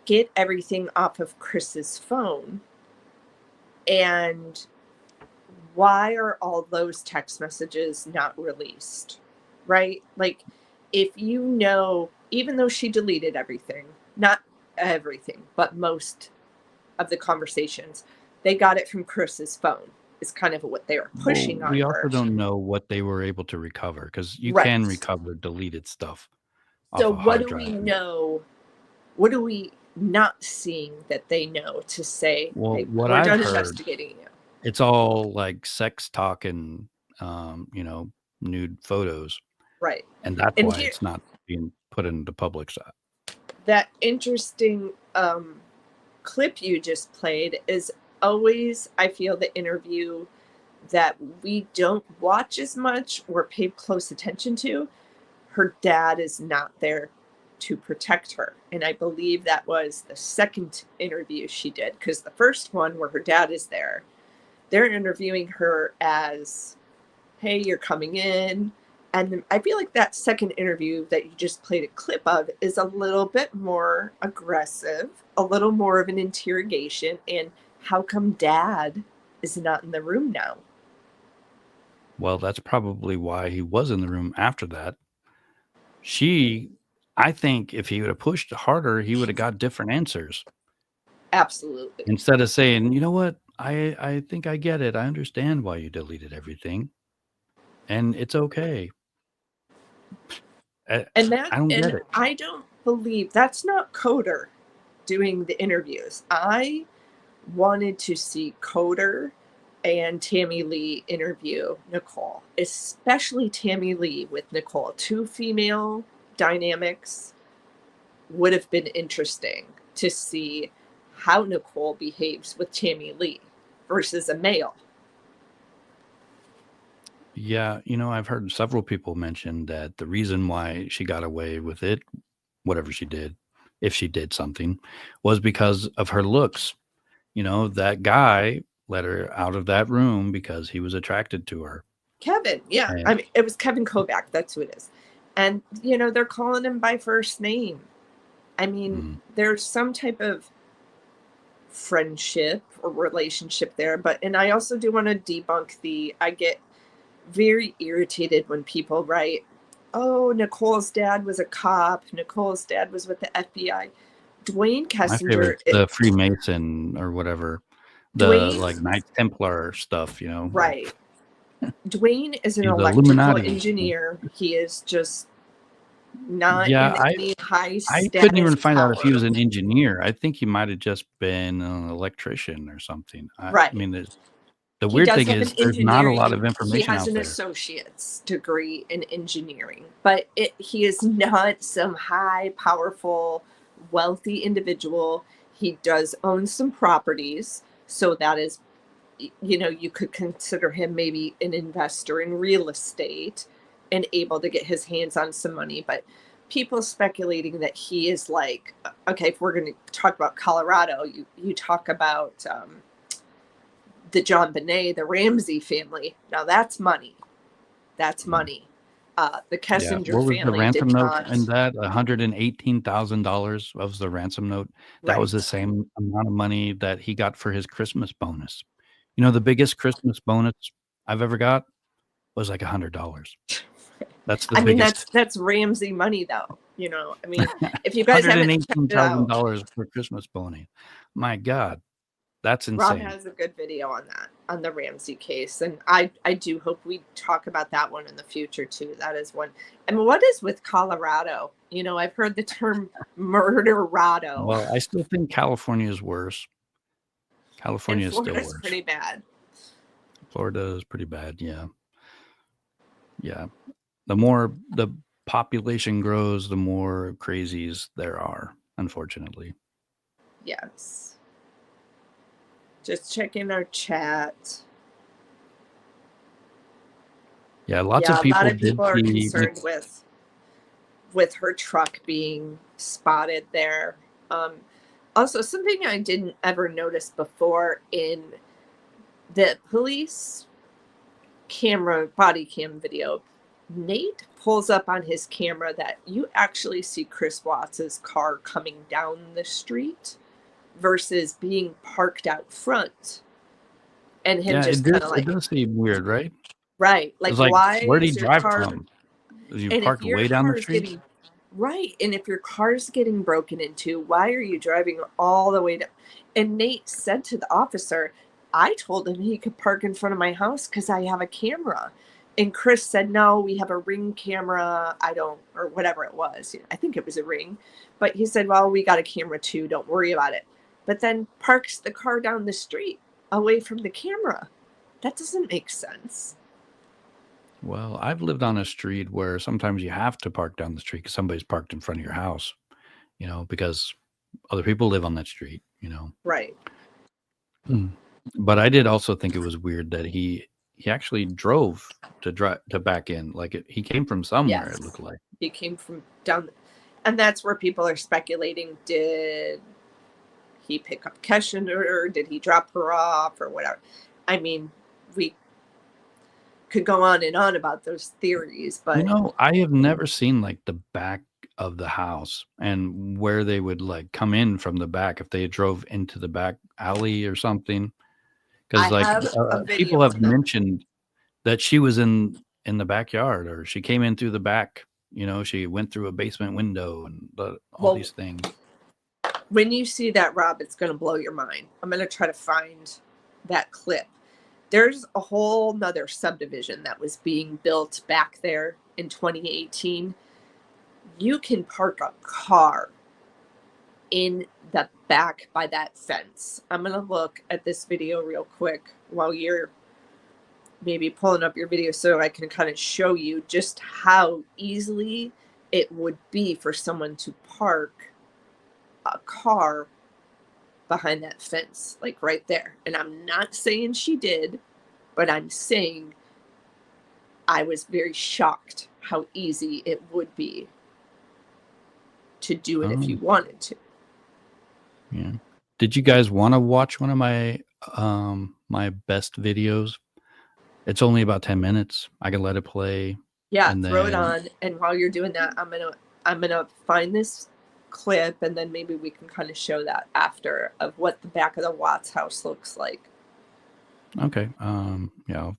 B: get everything off of Chris's phone? And why are all those text messages not released? Right? Like, if you know, even though she deleted everything, not everything, but most of the conversations, they got it from Chris's phone, is kind of what they were
A: Well,
B: pushing on
A: we
B: her.
A: also don't know what they were able to recover because you
B: Right.
A: can recover deleted stuff off
B: So
A: a
B: what
A: hard
B: do we
A: drive.
B: know? What are we not seeing that they know to say,
A: Well,
B: hey,
A: what
B: we're
A: I've
B: done
A: heard,
B: investigating you?
A: it's all like sex talk and nude photos,
B: Right.
A: and that's
B: And
A: why
B: here,
A: it's not being put into public side.
B: that interesting clip you just played is always, I feel, the interview that we don't watch as much or pay close attention to. Her dad is not there to protect her. And I believe that was the second interview she did, because the first one where her dad is there, they're interviewing her as, hey, you're coming in. And I feel like that second interview that you just played a clip of is a little bit more aggressive, a little more of an interrogation. And how come dad is not in the room now?
A: Well, that's probably why he was in the room after that. I think if he would have pushed harder, he would have got different answers.
B: Absolutely.
A: Instead of saying, you know what, I think I get it. I understand why you deleted everything. And it's okay. I don't get it.
B: I don't believe that's not Coder doing the interviews. I wanted to see Coder and Tammy Lee interview Nichol, especially Tammy Lee with Nichol. Two female dynamics would have been interesting to see how Nichol behaves with Tammy Lee versus a male.
A: Yeah, I've heard several people mention that the reason why she got away with it, whatever she did, if she did something, was because of her looks. That guy let her out of that room because he was attracted to her.
B: Kevin, yeah.
A: And
B: I mean, it was Kevin Kovac. That's who it is. And, they're calling him by first name. I mean, there's some type of friendship or relationship there. And I also do want to debunk I get very irritated when people write, oh, Nicole's dad was a cop. Nicole's dad was with the FBI. Dwayne
A: my
B: Kessinger.
A: favorite's the Freemason or whatever, the like Knights Templar stuff,
B: Right. Dwayne is an
A: He's the
B: electrical
A: Illuminati.
B: engineer. He is just not
A: Yeah,
B: in any high
A: I
B: status
A: couldn't even find out if he
B: power.
A: was an engineer. I think he might have just been an electrician or something. I
B: Right.
A: mean, the
B: He
A: weird
B: does
A: thing
B: have
A: is
B: an
A: there's not a lot
B: engineering.
A: of
B: He
A: information
B: has
A: out
B: an
A: there.
B: associate's degree in engineering, but he is not some high, powerful, wealthy individual. He does own some properties, so that is, you could consider him maybe an investor in real estate and able to get his hands on some money. But people speculating that he is like, okay, if we're going to talk about Colorado, you talk about the John Bonet, the Ramsey family. Now that's money. That's money. The Kessinger
A: What was the
B: family
A: ransom
B: did
A: note
B: not.
A: in that? $118,000 was the ransom note. That was the same amount of money that he got for his Christmas bonus. The biggest Christmas bonus I've ever got was like $100. That's the biggest.
B: That's Ramsey money, though. I mean, if you guys haven't checked it out,
A: $118,000 for Christmas bonus. My God, that's
B: Rob
A: insane.
B: has a good video on that, on the Ramsey case, and I do hope we talk about that one in the future too. That is one. And what is with Colorado? I've heard the term murderado.
A: Well, I still think California is worse. California is still worse.
B: Pretty bad.
A: Florida is pretty bad. Yeah. Yeah. The more the population grows, the more crazies there are, unfortunately.
B: Yes. Just checking our chat.
A: Yeah, lots of people
B: are concerned with with her truck being spotted there. Also, something I didn't ever notice before in the police body cam video, Nate pulls up on his camera that you actually see Chris Watts's car coming down the street versus being parked out front, and him
A: Yeah,
B: just kind of
A: it
B: like,
A: does seem weird, right?
B: right, like,
A: It's like,
B: why
A: where did he
B: is your
A: drive
B: car?
A: from? Was you
B: And if
A: parked
B: your
A: way down the
B: car is
A: street?
B: getting right, and if your car's getting broken into, why are you driving all the way down? And Nate said to the officer, I told him he could park in front of my house because I have a camera. And Chris said, no, we have a Ring camera. Or whatever it was. I think it was a Ring. But he said, well, we got a camera too. Don't worry about it. But then parks the car down the street away from the camera. That doesn't make sense.
A: Well, I've lived on a street where sometimes you have to park down the street because somebody's parked in front of your house, because other people live on that street,
B: Right.
A: But I did also think it was weird that he actually drove to back in. Like he came from somewhere,
B: Yes.
A: it looked like.
B: He came from down, and that's where people are speculating. Did he pick up Kessinger? Did he drop her off or whatever? I mean, we could go on and on about those theories, but
A: I have never seen like the back of the house and where they would like come in from the back if they drove into the back alley or something. Because
B: I
A: like
B: have a video
A: people have
B: of them.
A: mentioned that she was in the backyard, or she came in through the back. She went through a basement window and all these things.
B: When you see that, Rob, it's going to blow your mind. I'm going to try to find that clip. There's a whole nother subdivision that was being built back there in 2018. You can park a car in the back by that fence. I'm going to look at this video real quick while you're maybe pulling up your video so I can kind of show you just how easily it would be for someone to park a car behind that fence, like right there. And I'm not saying she did, but I'm saying I was very shocked how easy it would be to do it if you wanted to.
A: Yeah. Did you guys want to watch one of my my best videos? It's only about 10 minutes. I can let it play.
B: Yeah, throw it on. And while you're doing that, I'm gonna find this clip, and then maybe we can kind of show that after of what the back of the Watts house looks like.
A: Okay. Yeah, I'll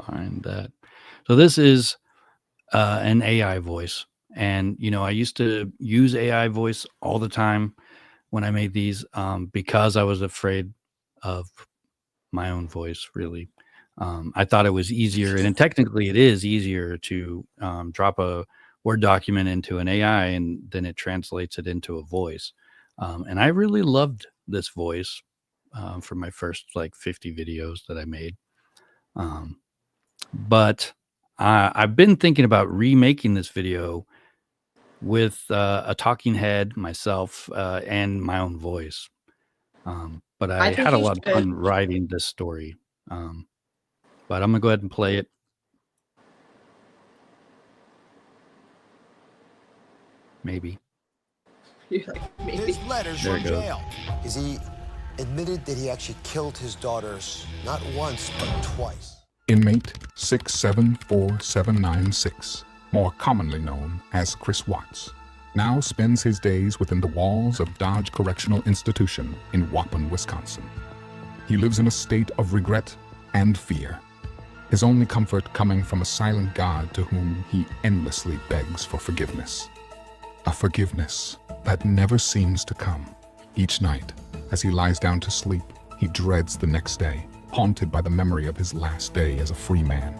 A: find that. So this is an AI voice. And, I used to use AI voice all the time when I made these because I was afraid of my own voice, really. I thought it was easier, and technically it is easier to drop a Word document into an AI and then it translates it into a voice. And I really loved this voice for my first like 50 videos that I made. But I've been thinking about remaking this video with a talking head, myself, and my own voice. But I
B: think
A: had a
B: you
A: lot of fun writing this story. But I'm going to go ahead and play it. Maybe.
B: You're like, maybe.
F: His letters
A: There
F: from
A: it goes.
F: jail is he admitted that he actually killed his daughters not once but twice.
G: Inmate 674796, more commonly known as Chris Watts, now spends his days within the walls of Dodge Correctional Institution in Waupun, Wisconsin. He lives in a state of regret and fear, his only comfort coming from a silent God to whom he endlessly begs for forgiveness. A forgiveness that never seems to come. Each night, as he lies down to sleep, he dreads the next day, haunted by the memory of his last day as a free man.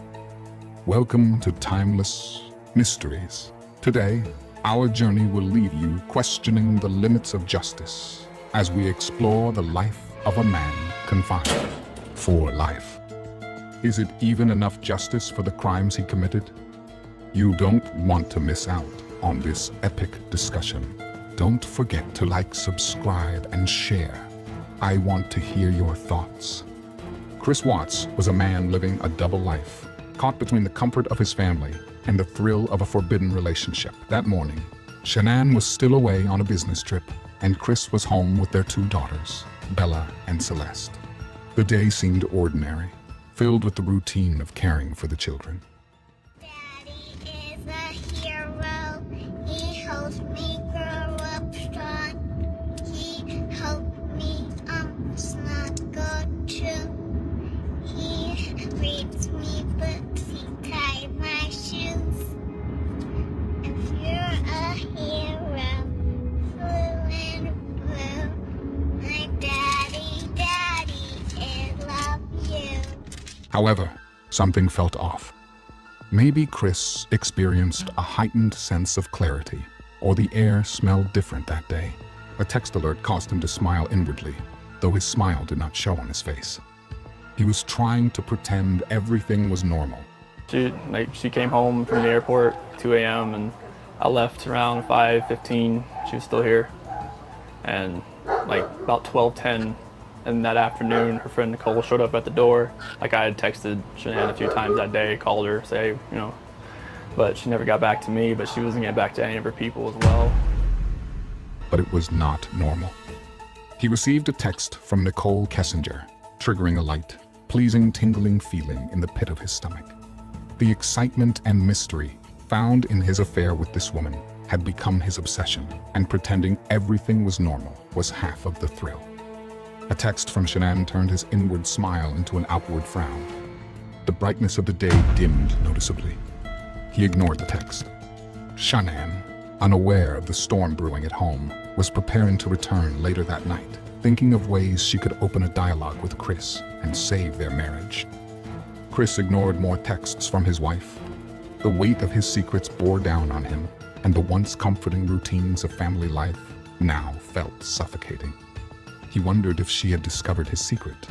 G: Welcome to Timeless Mysteries. Today, our journey will leave you questioning the limits of justice as we explore the life of a man confined for life. Is it even enough justice for the crimes he committed? You don't want to miss out on this epic discussion. Don't forget to like, subscribe, and share. I want to hear your thoughts. Chris Watts was a man living a double life, caught between the comfort of his family and the thrill of a forbidden relationship. That morning, Shanann was still away on a business trip, and Chris was home with their 2 daughters, Bella and Celeste. The day seemed ordinary, filled with the routine of caring for the children.
H: Daddy is a hero. He helps me grow up strong. He helped me not go too. He reads me books. He ties my shoes. If you're a hero, blue and blue, my daddy, I love you.
G: However, something felt off. Maybe Chris experienced a heightened sense of clarity, or the air smelled different that day. A text alert caused him to smile inwardly, though his smile did not show on his face. He was trying to pretend everything was normal.
I: She came home from the airport 2 a.m. and I left around 5:15. She was still here. And about 12:10 in that afternoon, her friend Nichol showed up at the door. I had texted Shanann a few times that day, called her, say, but she never got back to me, but she wasn't getting back to any of her people as well.
G: But it was not normal. He received a text from Nichol Kessinger, triggering a light, pleasing, tingling feeling in the pit of his stomach. The excitement and mystery found in his affair with this woman had become his obsession, and pretending everything was normal was half of the thrill. A text from Shanann turned his inward smile into an outward frown. The brightness of the day dimmed noticeably. He ignored the text. Shanann, unaware of the storm brewing at home, was preparing to return later that night, thinking of ways she could open a dialogue with Chris and save their marriage. Chris ignored more texts from his wife. The weight of his secrets bore down on him, and the once comforting routines of family life now felt suffocating. He wondered if she had discovered his secret.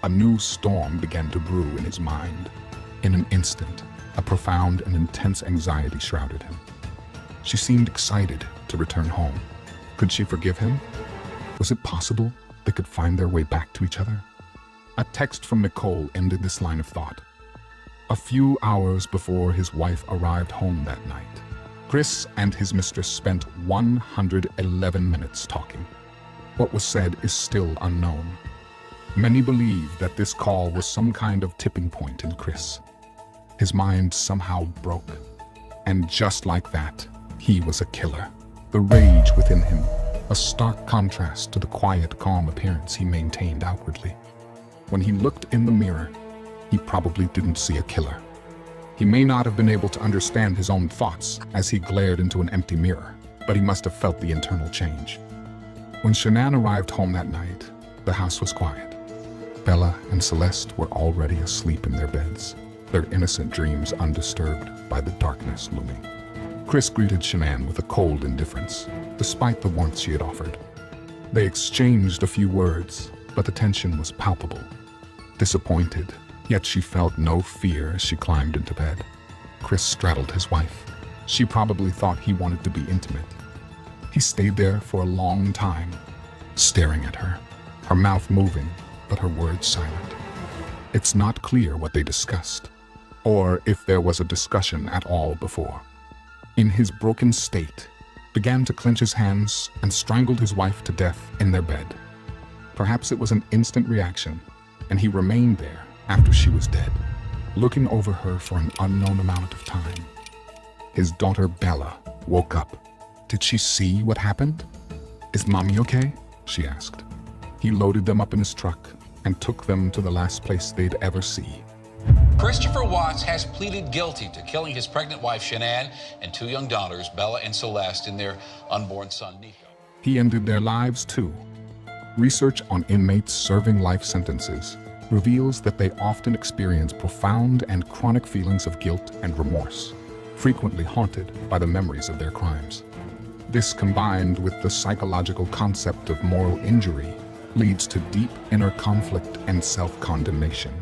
G: A new storm began to brew in his mind. In an instant, a profound and intense anxiety shrouded him. She seemed excited to return home. Could she forgive him? Was it possible they could find their way back to each other? A text from Nichol ended this line of thought. A few hours before his wife arrived home that night, Chris and his mistress spent 111 minutes talking. What was said is still unknown. Many believe that this call was some kind of tipping point in Chris. His mind somehow broke. And just like that, he was a killer. The rage within him, a stark contrast to the quiet, calm appearance he maintained outwardly. When he looked in the mirror, he probably didn't see a killer. He may not have been able to understand his own thoughts as he glared into an empty mirror, but he must have felt the internal change. When Shanann arrived home that night, the house was quiet. Bella and Celeste were already asleep in their beds, their innocent dreams undisturbed by the darkness looming. Chris greeted Shanann with a cold indifference, despite the warmth she had offered. They exchanged a few words, but the tension was palpable. Disappointed, yet she felt no fear as she climbed into bed. Chris straddled his wife. She probably thought he wanted to be intimate. He stayed there for a long time, staring at her, her mouth moving, but her words silent. It's not clear what they discussed, or if there was a discussion at all before. In his broken state, began to clench his hands and strangled his wife to death in their bed. Perhaps it was an instant reaction, and he remained there after she was dead, looking over her for an unknown amount of time. His daughter Bella woke up. Did she see what happened? "Is Mommy okay?" she asked. He loaded them up in his truck and took them to the last place they'd ever see.
J: Christopher Watts has pleaded guilty to killing his pregnant wife Shanann and 2 young daughters, Bella and Celeste, and their unborn son, Nichol.
G: He ended their lives too. Research on inmates serving life sentences reveals that they often experience profound and chronic feelings of guilt and remorse, frequently haunted by the memories of their crimes. This, combined with the psychological concept of moral injury, leads to deep inner conflict and self-condemnation.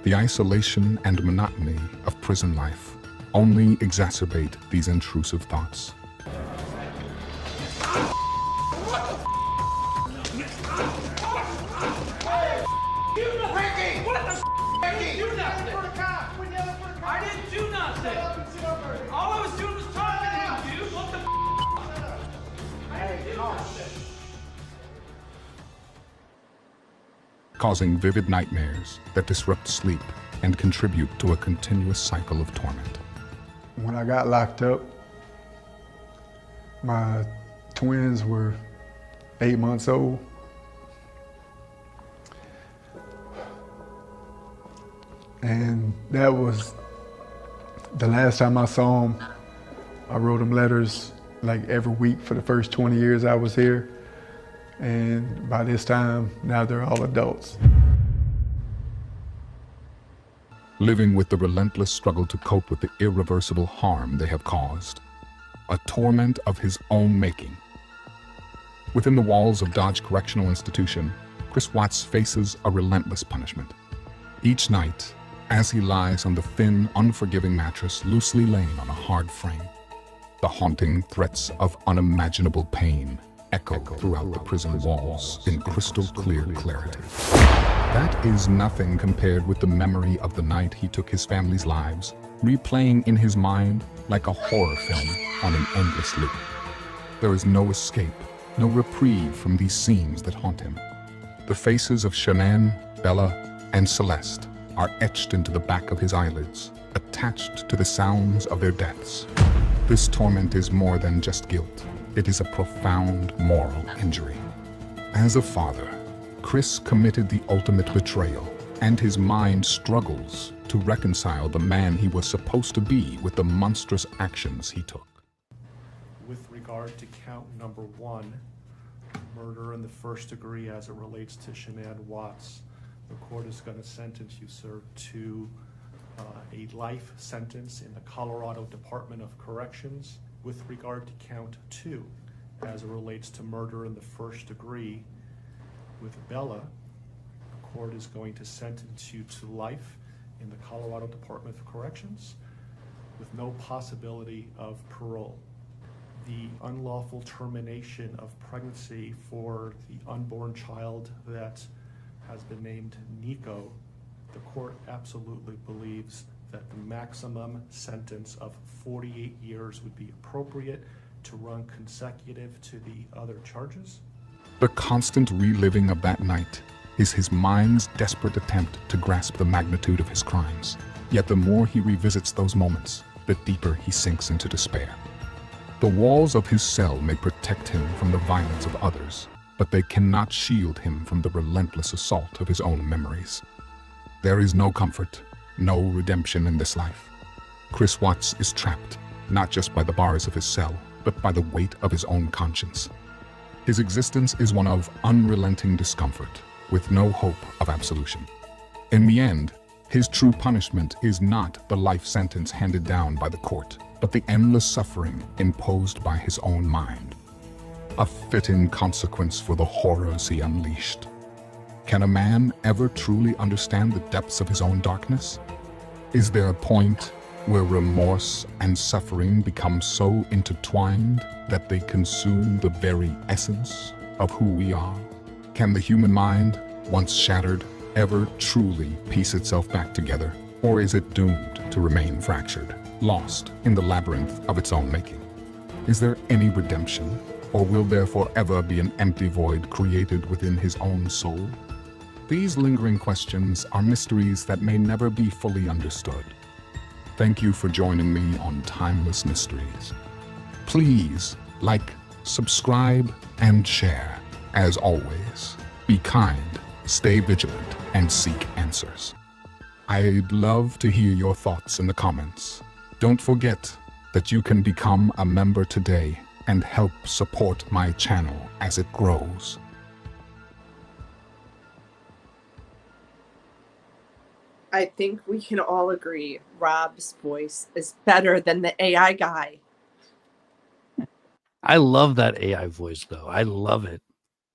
G: The isolation and monotony of prison life only exacerbate these intrusive thoughts.
K: I didn't do nothing.
G: causing vivid nightmares that disrupt sleep and contribute to a continuous cycle of torment.
K: When I got locked up, my twins were 8 months old. And that was the last time I saw them. I wrote them letters like every week for the first 20 years I was here. And by this time, now they're all adults.
G: Living with the relentless struggle to cope with the irreversible harm they have caused. A torment of his own making. Within the walls of Dodge Correctional Institution, Chris Watts faces a relentless punishment. Each night, as he lies on the thin, unforgiving mattress loosely laying on a hard frame, the haunting threats of unimaginable pain echo throughout the prison walls in crystal clear clarity. That is nothing compared with the memory of the night he took his family's lives, replaying in his mind like a horror film on an endless loop. There is no escape, no reprieve from these scenes that haunt him. The faces of Shanann, Bella, and Celeste are etched into the back of his eyelids, attached to the sounds of their deaths. This torment is more than just guilt. It is a profound moral injury. As a father, Chris committed the ultimate betrayal, and his mind struggles to reconcile the man he was supposed to be with the monstrous actions he took.
L: With regard to count number 1, murder in the first degree as it relates to Shanann Watts, the court is going to sentence you, sir, to a life sentence in the Colorado Department of Corrections. With regard to count 2, as it relates to murder in the first degree with Bella, the court is going to sentence you to life in the Colorado Department of Corrections with no possibility of parole. The unlawful termination of pregnancy for the unborn child that has been named Nico, the court absolutely believes that the maximum sentence of 48 years would be appropriate to run consecutive to the other charges.
G: The constant reliving of that night is his mind's desperate attempt to grasp the magnitude of his crimes. Yet the more he revisits those moments, the deeper he sinks into despair. The walls of his cell may protect him from the violence of others, but they cannot shield him from the relentless assault of his own memories. There is no comfort, no redemption in this life. Chris Watts is trapped, not just by the bars of his cell, but by the weight of his own conscience. His existence is one of unrelenting discomfort, with no hope of absolution. In the end, his true punishment is not the life sentence handed down by the court, but the endless suffering imposed by his own mind. A fitting consequence for the horrors he unleashed. Can a man ever truly understand the depths of his own darkness? Is there a point where remorse and suffering become so intertwined that they consume the very essence of who we are? Can the human mind, once shattered, ever truly piece itself back together? Or is it doomed to remain fractured, lost in the labyrinth of its own making? Is there any redemption, or will there forever be an empty void created within his own soul? These lingering questions are mysteries that may never be fully understood. Thank you for joining me on Timeless Mysteries. Please like, subscribe, and share. As always, be kind, stay vigilant, and seek answers. I'd love to hear your thoughts in the comments. Don't forget that you can become a member today and help support my channel as it grows.
B: I think we can all agree Rob's voice is better than the AI guy.
A: I love that AI voice, though. I love it.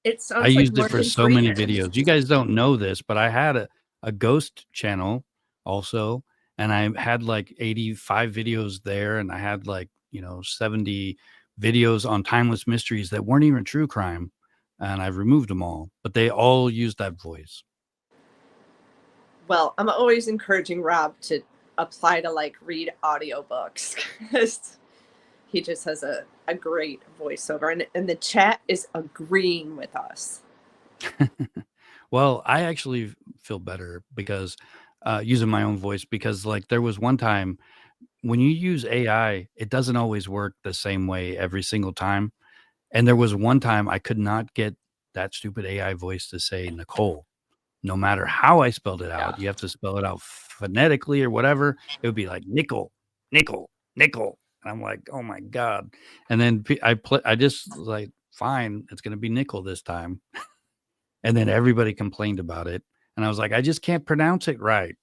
B: It sounds
A: I
B: like
A: used it for
B: Morgan
A: so many
B: Freeman.
A: videos. You guys don't know this, but I had a ghost channel also, and I had like 85 videos there, and I had like, 70 videos on timeless mysteries that weren't even true crime, and I've removed them all, but they all used that voice.
B: Well, I'm always encouraging Rob to apply to like read audiobooks because he just has a a great voiceover, and the chat is agreeing with us.
A: Well, I actually feel better because using my own voice, because like there was one time when you use AI, it doesn't always work the same way every single time. And there was one time I could not get that stupid AI voice to say Nicole. No matter how I spelled it out, you have to spell it out phonetically or whatever. It would be like nickel, nickel, nickel. And I'm like, oh my God. And then I just was like, fine, it's going to be nickel this time. And then everybody complained about it. And I was like, I just can't pronounce it right.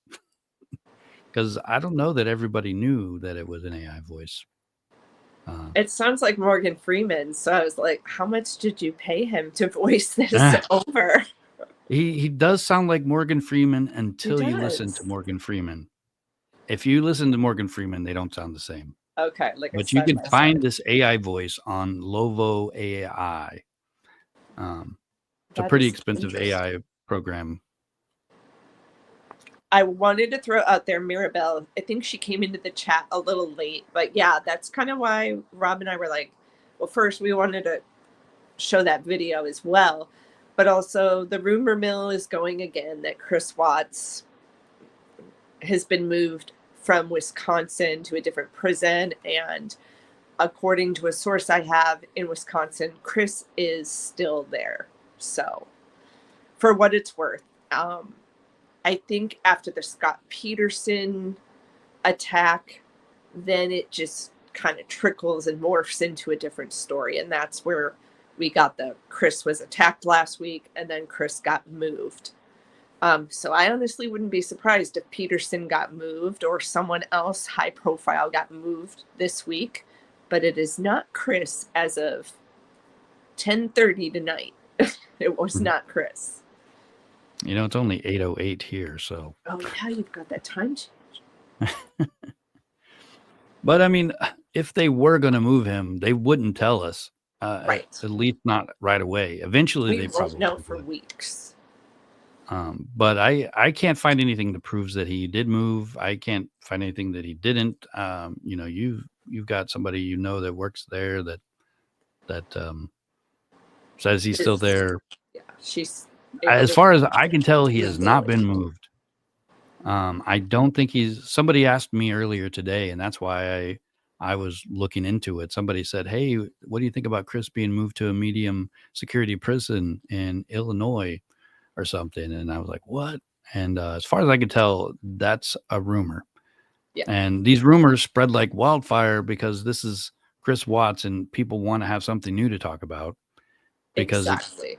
A: Because I don't know that everybody knew that it was an AI voice.
B: It sounds like Morgan Freeman. So I was like, how much did you pay him to voice this over?
A: He does sound like Morgan Freeman until you listen to Morgan Freeman. If you listen to Morgan Freeman, they don't sound the same.
B: Okay, like
A: but you can find this AI voice on Lovo AI. It's a pretty expensive AI program.
B: I wanted to throw out there Mirabelle. I think she came into the chat a little late, but yeah, that's kind of why Rob and I were like, well, first we wanted to show that video as well, but also the rumor mill is going again that Chris Watts has been moved from Wisconsin to a different prison, and according to a source I have in Wisconsin, Chris is still there. So for what it's worth, I think after the Scott Peterson attack, then it just kind of trickles and morphs into a different story. And that's where we got the Chris was attacked last week and then Chris got moved. So I honestly wouldn't be surprised if Peterson got moved or someone else high profile got moved this week. But it is not Chris as of 10:30 tonight. It was not Chris.
A: You know, it's only 8:08 here, so.
B: Oh yeah, you've got that time change.
A: But I mean, if they were going to move him, they wouldn't tell us.
B: Right.
A: At least not right away. Eventually,
B: We
A: they
B: won't
A: probably
B: know
A: would.
B: for weeks.
A: But I can't find anything that proves that he did move. I can't find anything that he didn't. You know, you've got somebody you know that works there that says he's still there.
B: Yeah, she's.
A: As far as I can tell, he has not been moved. I don't think he's. Somebody asked me earlier today, and that's why I was looking into it. Somebody said, "Hey, what do you think about Chris being moved to a medium security prison in Illinois or something?" And I was like, "What?" And as far as I can tell, that's a rumor.
B: Yeah.
A: And these rumors spread like wildfire because this is Chris Watts, and people want to have something new to talk about. Because
B: exactly.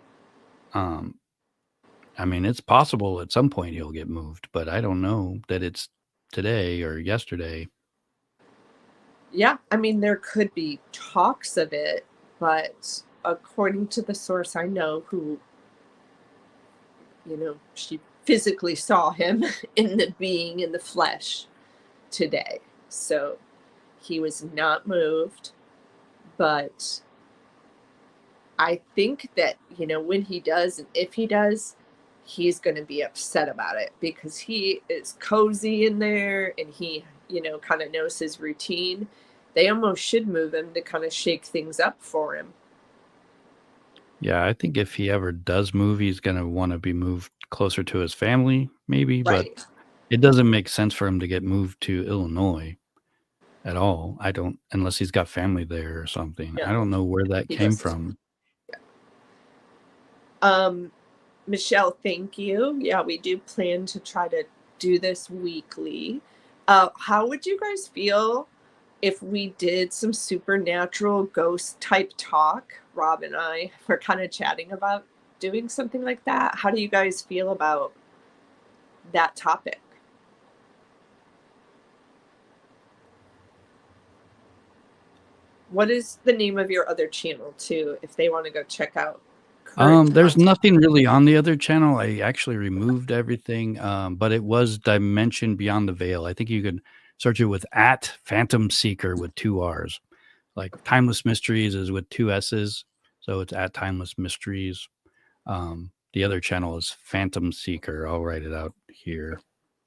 A: I mean, it's possible at some point he'll get moved, but I don't know that it's today or yesterday.
B: Yeah, I mean, there could be talks of it, but according to the source I know who, you know, she physically saw him in the flesh today. So he was not moved, but I think that, you know, when he does, and if he does, he's going to be upset about it because he is cozy in there and he, you know, kind of knows his routine. They almost should move him to kind of shake things up for him.
A: Yeah, I think if he ever does move, he's going to want to be moved closer to his family, maybe.
B: Right.
A: But it doesn't make sense for him to get moved to Illinois at all. I don't, unless he's got family there or something.
B: Yeah.
A: I don't know where that came from.
B: Yeah. Michelle, thank you. Yeah, we do plan to try to do this weekly. How would you guys feel if we did some supernatural ghost type talk? Rob and I were kind of chatting about doing something like that. How do you guys feel about that topic? What is the name of your other channel too, if they want to go check out?
A: There's nothing really on the other channel. I actually removed everything, but it was Dimension Beyond the Veil. I think you could search it with @Phantom Seeker with 2 R's. Like Timeless Mysteries is with 2 S's, so it's @Timeless Mysteries. The other channel is Phantom Seeker. I'll write it out here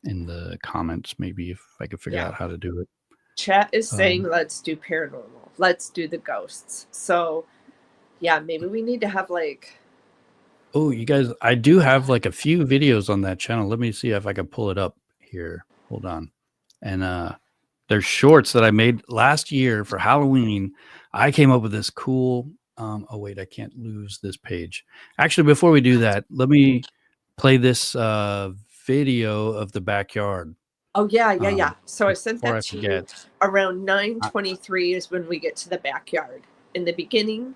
A: in the comments, maybe if I could figure out how to do it.
B: Chat is saying let's do paranormal. Let's do the ghosts. So yeah, maybe we need to have like.
A: Oh, you guys, I do have like a few videos on that channel. Let me see if I can pull it up here. Hold on. And there's shorts that I made last year for Halloween. I came up with this cool oh wait, I can't lose this page. Actually, before we do that, let me play this video of the backyard.
B: Oh yeah. So I sent
A: Before I
B: that to you
A: forget.
B: around 9:23 is when we get to the backyard. In the beginning,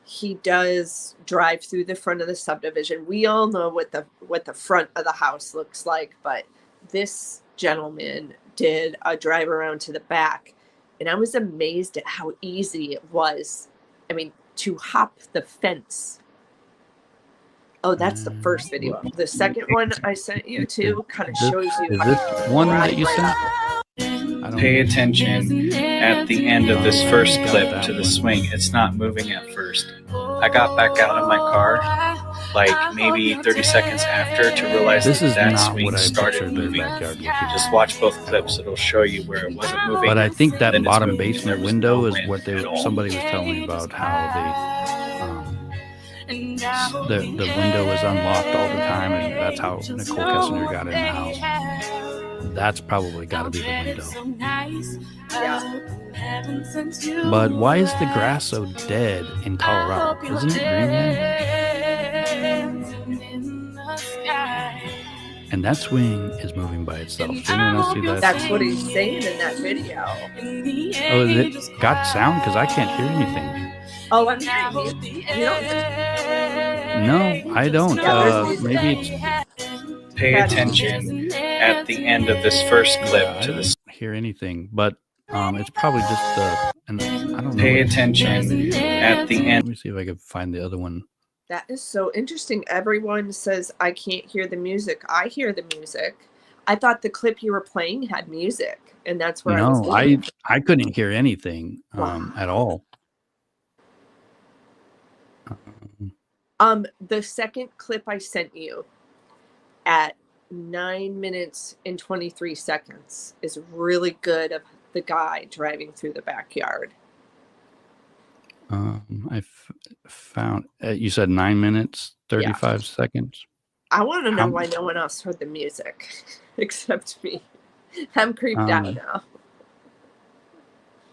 B: he does drive through the front of the subdivision. We all know what the front of the house looks like, but this gentleman did a drive around to the back, and I was amazed at how easy it was. I mean, to hop the fence. Oh, that's the first video. The second one I sent you to kind of shows you.
A: Is this one that you sent?
M: Pay attention at the end of this first clip to the swing. It's not moving at first. I got back out of my car like maybe 30 seconds after to realize that swing started moving. Just watch both clips. It'll show you where it wasn't moving.
A: But I think that bottom basement window is what somebody was telling me about, how the window was unlocked all the time, and that's how Nichol Kessinger got in the house. That's probably got to be the window. But why is the grass so dead in Colorado? Isn't it green there? And that swing is moving by itself. Did anyone else see that?
B: That's what he's saying in that video.
A: Oh, is it got sound? Because I can't hear anything.
B: Oh, I'm hearing you. You don't.
A: No, I don't. Maybe it's.
M: Pay attention at the end of this first clip to the.
A: Hear anything, but it's probably just the. And I don't know.
M: Pay attention at the end.
A: Let me see if I can find the other one.
B: That is so interesting. Everyone says I can't hear the music. I hear the music. I thought the clip you were playing had music, and that's where I was.
A: No, I couldn't hear anything at all.
B: The second clip I sent you at 9 minutes and 23 seconds is really good of the guy driving through the backyard.
A: I found you said 9 minutes 35 seconds.
B: I want to know why no one else heard the music except me. I'm creeped out now.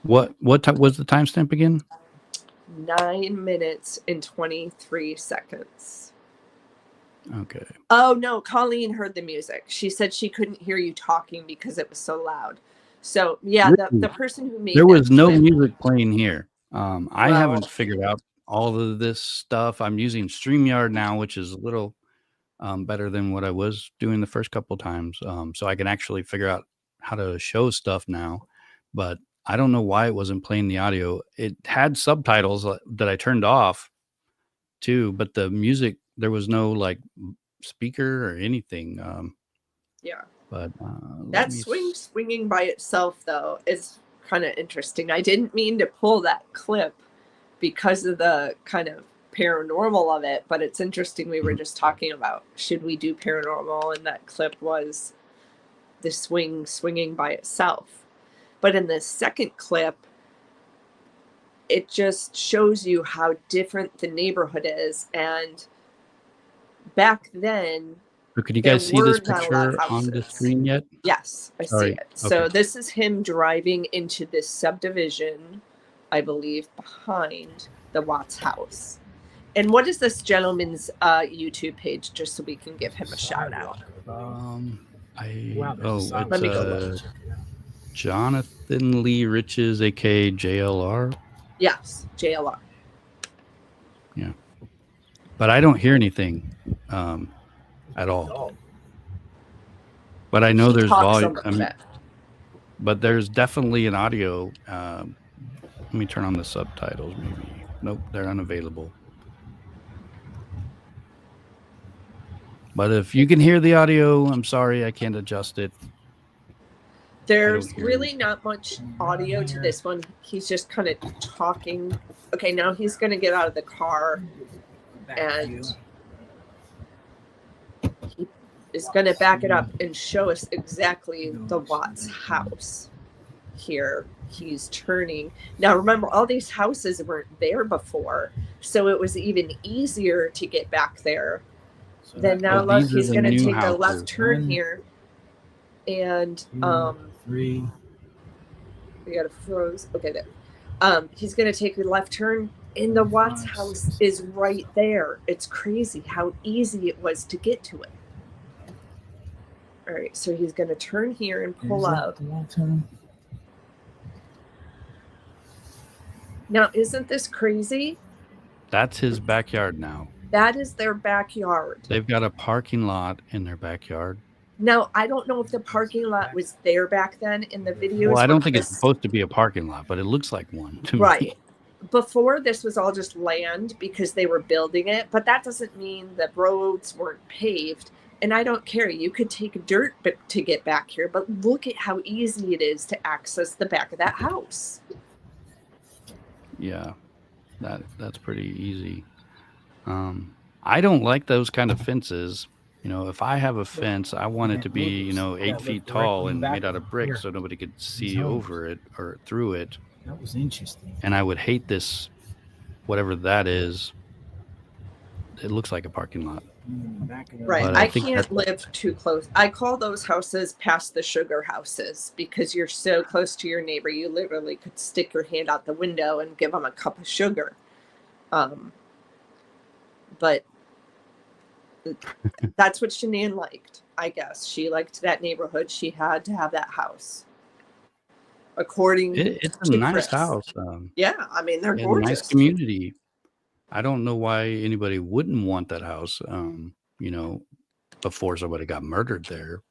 A: What was the timestamp again?
B: 9 minutes and 23 seconds.
A: Okay.
B: Oh no, Colleen heard the music. She said she couldn't hear you talking because it was so loud. So yeah, the person who made
A: there was no music playing here. I haven't figured out all of this stuff. I'm using StreamYard now, which is a little better than what I was doing the first couple times. So I can actually figure out how to show stuff now. But I don't know why it wasn't playing the audio. It had subtitles that I turned off too, but the music, there was no like speaker or anything.
B: Yeah.
A: But
B: that swinging by itself though is kind of interesting. I didn't mean to pull that clip because of the kind of paranormal of it, but it's interesting. We were just talking about should we do paranormal, and that clip was the swinging by itself. But in the second clip, it just shows you how different the neighborhood is. And back then,
A: so could you guys see this picture on the screen yet?
B: Yes, I see it. So this is him driving into this subdivision, I believe, behind the Watts house. And what is this gentleman's YouTube page, just so we can give him a shout out?
A: Let me go look. Jonathan Lee Riches, aka JLR.
B: Yes, JLR.
A: Yeah, but I don't hear anything at all. But I know there's volume. But there's definitely an audio. Let me turn on the subtitles. Maybe nope, they're unavailable. But if you can hear the audio, I'm sorry, I can't adjust it.
B: There's really not much audio to this one. He's just kind of talking. Okay, now he's going to get out of the car and he is going to back it up and show us exactly the Watts house. here, he's turning. Now, remember, all these houses weren't there before, so it was even easier to get back there.
A: So
B: then now, look,
A: these are
B: he's
A: the
B: going to
A: new
B: take a
A: houses.
B: left turn
A: 1,
B: here. And
A: 3.
B: we got a froze. Okay, there. He's going to take a left turn, and the Watts house is right there. It's crazy how easy it was to get to it. All right, so he's going to turn here and pull out. Now, isn't this crazy?
A: That's his backyard now.
B: That is their backyard.
A: They've got a parking lot in their backyard.
B: Now, I don't know if the parking lot was there back then in the videos.
A: Well, I don't think it's supposed to be a parking lot, but it looks like one to me.
B: Right. Before, this was all just land because they were building it, but that doesn't mean the roads weren't paved. And I don't care. You could take dirt to get back here, but look at how easy it is to access the back of that house.
A: Yeah, that's pretty easy. I don't like those kind of fences. You know, if I have a fence, I want it to be, 8 feet tall and made out of bricks so nobody could see over it or through it.
N: That was interesting.
A: And I would hate this, whatever that is. It looks like a parking lot.
B: Right.
A: But
B: I can't live too close. I call those houses past the sugar houses because you're so close to your neighbor. You literally could stick your hand out the window and give them a cup of sugar. But that's what Shanann liked, I guess. She liked that neighborhood. She had to have that house. According
A: it's
B: to
A: a nice
B: Chris.
A: house.
B: Yeah, I mean, they're
A: and
B: gorgeous.
A: Nice community. I don't know why anybody wouldn't want that house, before somebody got murdered there.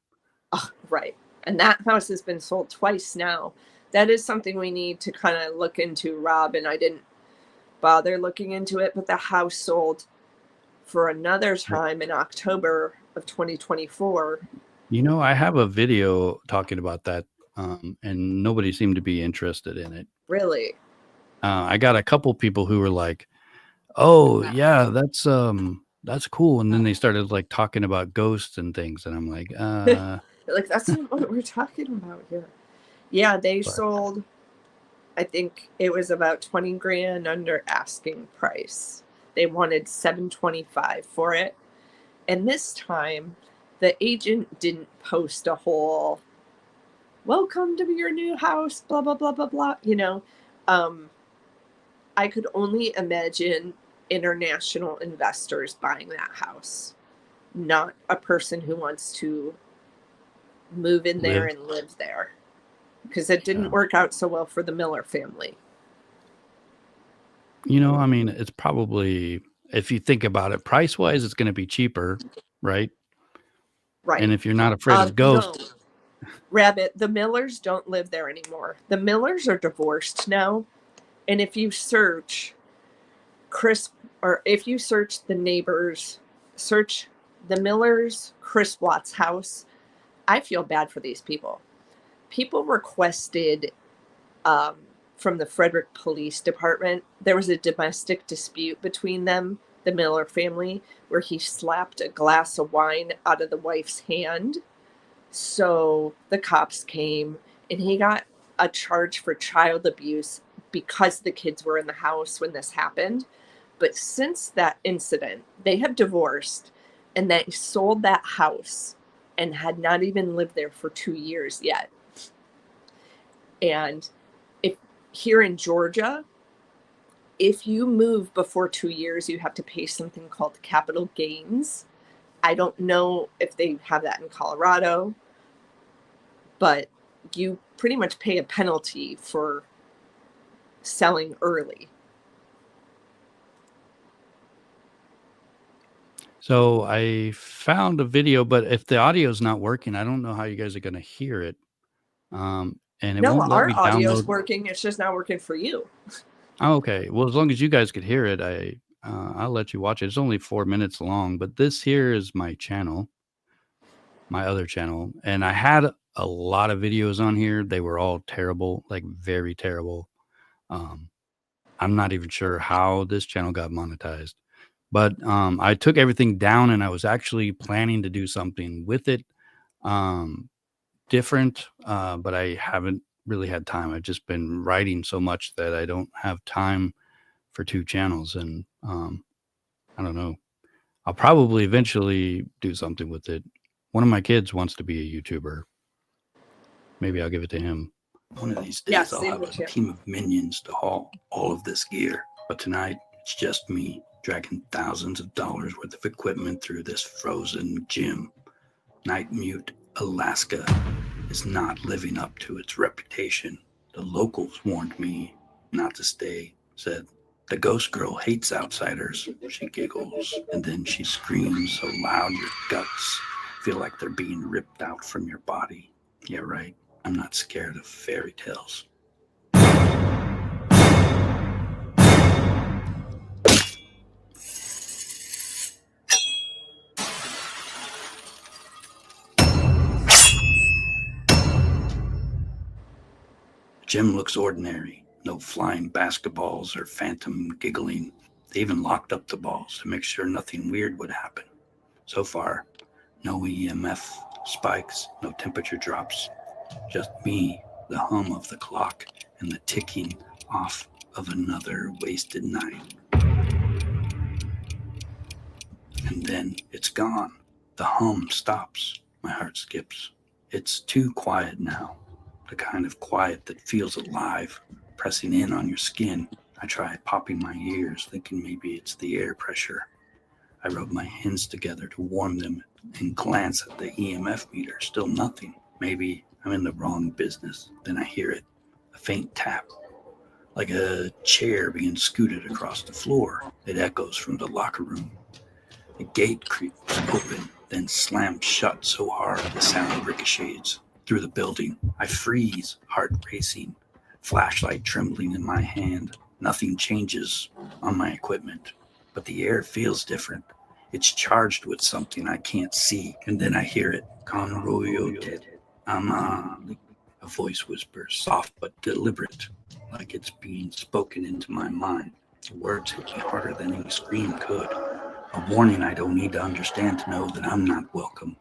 B: Oh, right. And that house has been sold twice now. That is something we need to kind of look into, Rob, and I didn't bother looking into it, but the house sold for another time in October of 2024.
A: I have a video talking about that, and nobody seemed to be interested in it.
B: Really?
A: I got a couple people who were like, "Oh, yeah, that's cool," and then they started like talking about ghosts and things, and I'm like,
B: like, that's not what we're talking about here. Yeah, they sold, I think it was about 20 grand under asking price. They wanted $725 for it. And this time, the agent didn't post a whole, welcome to your new house, blah, blah, blah, blah, blah. I could only imagine international investors buying that house, not a person who wants to move in there and live there, because it didn't work out so well for the Miller family.
A: I mean, it's probably, if you think about it, price wise, it's going to be cheaper, right?
B: Right.
A: And if you're not afraid of ghosts,
B: no. Rabbit, the Millers don't live there anymore. The Millers are divorced now. And if you search if you search the neighbors, search the Millers, Chris Watts' house, I feel bad for these people. People requested from the Frederick Police Department, there was a domestic dispute between them, the Miller family, where he slapped a glass of wine out of the wife's hand. So the cops came and he got a charge for child abuse because the kids were in the house when this happened. But since that incident, they have divorced and they sold that house and had not even lived there for 2 years yet. And here in Georgia, if you move before 2 years, you have to pay something called capital gains. I don't know if they have that in Colorado, but you pretty much pay a penalty for selling early.
A: So I found a video, but if the audio is not working, I don't know how you guys are going to hear it. And it won't let
B: our
A: me
B: audio's
A: download.
B: working. It's just not working for you.
A: Oh, okay. Well, as long as you guys could hear it, I'll let you watch it. It's only 4 minutes long, but this here is my channel, my other channel. And I had a lot of videos on here. They were all terrible, like very terrible. I'm not even sure how this channel got monetized, but I took everything down and I was actually planning to do something with it different, but I haven't really had time. I've just been writing so much that I don't have time for 2 channels, and I don't know. I'll probably eventually do something with it. One of my kids wants to be a YouTuber. Maybe I'll give it to him. One of these days,
B: Yeah,
A: I'll
B: same
A: have
B: with
A: a
B: you.
A: team of minions to haul all of this gear. But tonight, it's just me dragging thousands of dollars worth of equipment through this frozen gym. Night Mute, Alaska is not living up to its reputation. The locals warned me not to stay, said, "The ghost girl hates outsiders." She giggles, and then she screams so loud your guts feel like they're being ripped out from your body. Yeah, right. I'm not scared of fairy tales. The gym looks ordinary. No flying basketballs or phantom giggling. They even locked up the balls to make sure nothing weird would happen. So far, no EMF spikes, no temperature drops. Just me, the hum of the clock, and the ticking off of another wasted night. And then it's gone. The hum stops. My heart skips. It's too quiet now. The kind of quiet that feels alive, pressing in on your skin. I try popping my ears, thinking maybe it's the air pressure. I rub my hands together to warm them and glance at the EMF meter. Still nothing. Maybe I'm in the wrong business. Then I hear it. A faint tap. Like a chair being scooted across the floor. It echoes from the locker room. The gate creaks open, then slams shut so hard the sound ricochets through the building. I freeze, heart racing, flashlight trembling in my hand. Nothing changes on my equipment, but the air feels different. It's charged with something I can't see, and then I hear it. Conroyotet, ama. A voice whispers, soft but deliberate, like it's being spoken into my mind. The words hit me harder than any scream could. A warning I don't need to understand to know that I'm not welcome.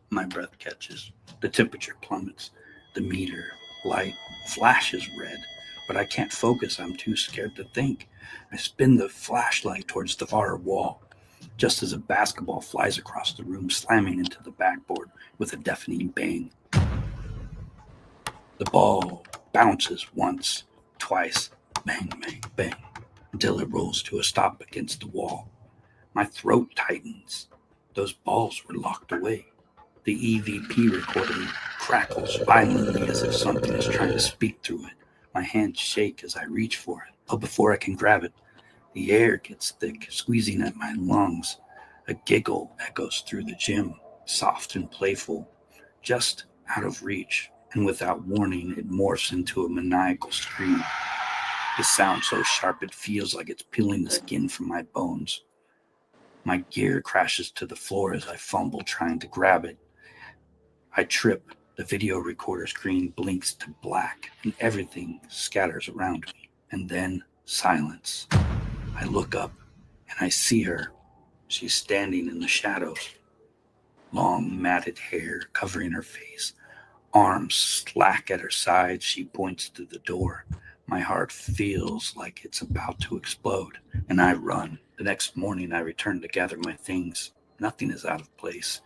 A: My breath catches. The temperature plummets. The meter light flashes red, but I can't focus. I'm too scared to think. I spin the flashlight towards the far wall, just as a basketball flies across the room, slamming into the backboard with a deafening bang. The ball bounces once, twice, bang, bang, bang, until it rolls to a stop against the wall. My throat tightens. Those balls were locked away. The EVP recording crackles violently as if something is trying to speak through it. My hands shake as I reach for it. But before I can grab it, the air gets thick, squeezing at my lungs. A giggle echoes through the gym, soft and playful, just out of reach. And without warning, it morphs into a maniacal scream. The sound so sharp it feels like it's peeling the skin from my bones. My gear crashes to the floor as I fumble trying to grab it. I trip. The video recorder screen blinks to black and everything scatters around me. And then silence. I look up and I see her. She's standing in the shadows. Long matted hair covering her face. Arms slack at her sides. She points to the door. My heart feels like it's about to explode, and I run. The next morning, I return to gather my things. Nothing is out of place.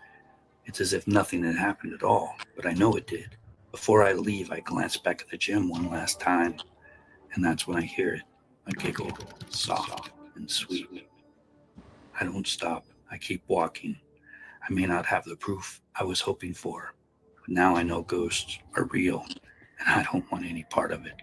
A: It's as if nothing had happened at all, but I know it did. Before I leave, I glance back at the gym one last time, and that's when I hear it. A giggle, soft and sweet. I don't stop. I keep walking. I may not have the proof I was hoping for, but now I know ghosts are real, and I don't want any part of it.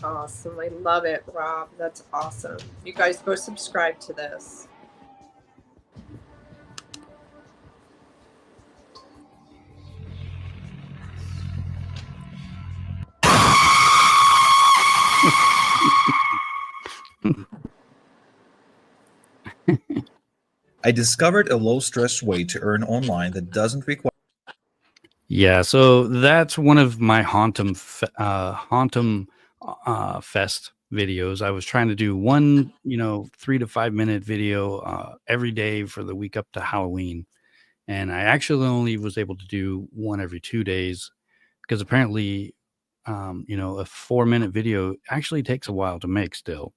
B: Awesome. I love it, Rob. That's awesome. You guys go subscribe to this.
N: I discovered a low-stress way to earn online that doesn't require.
A: Yeah, so that's one of my Hauntum Fest videos. I was trying to do one, 3 to 5 minute video every day for the week up to Halloween. And I actually only was able to do one every 2 days because apparently, a 4-minute video actually takes a while to make still.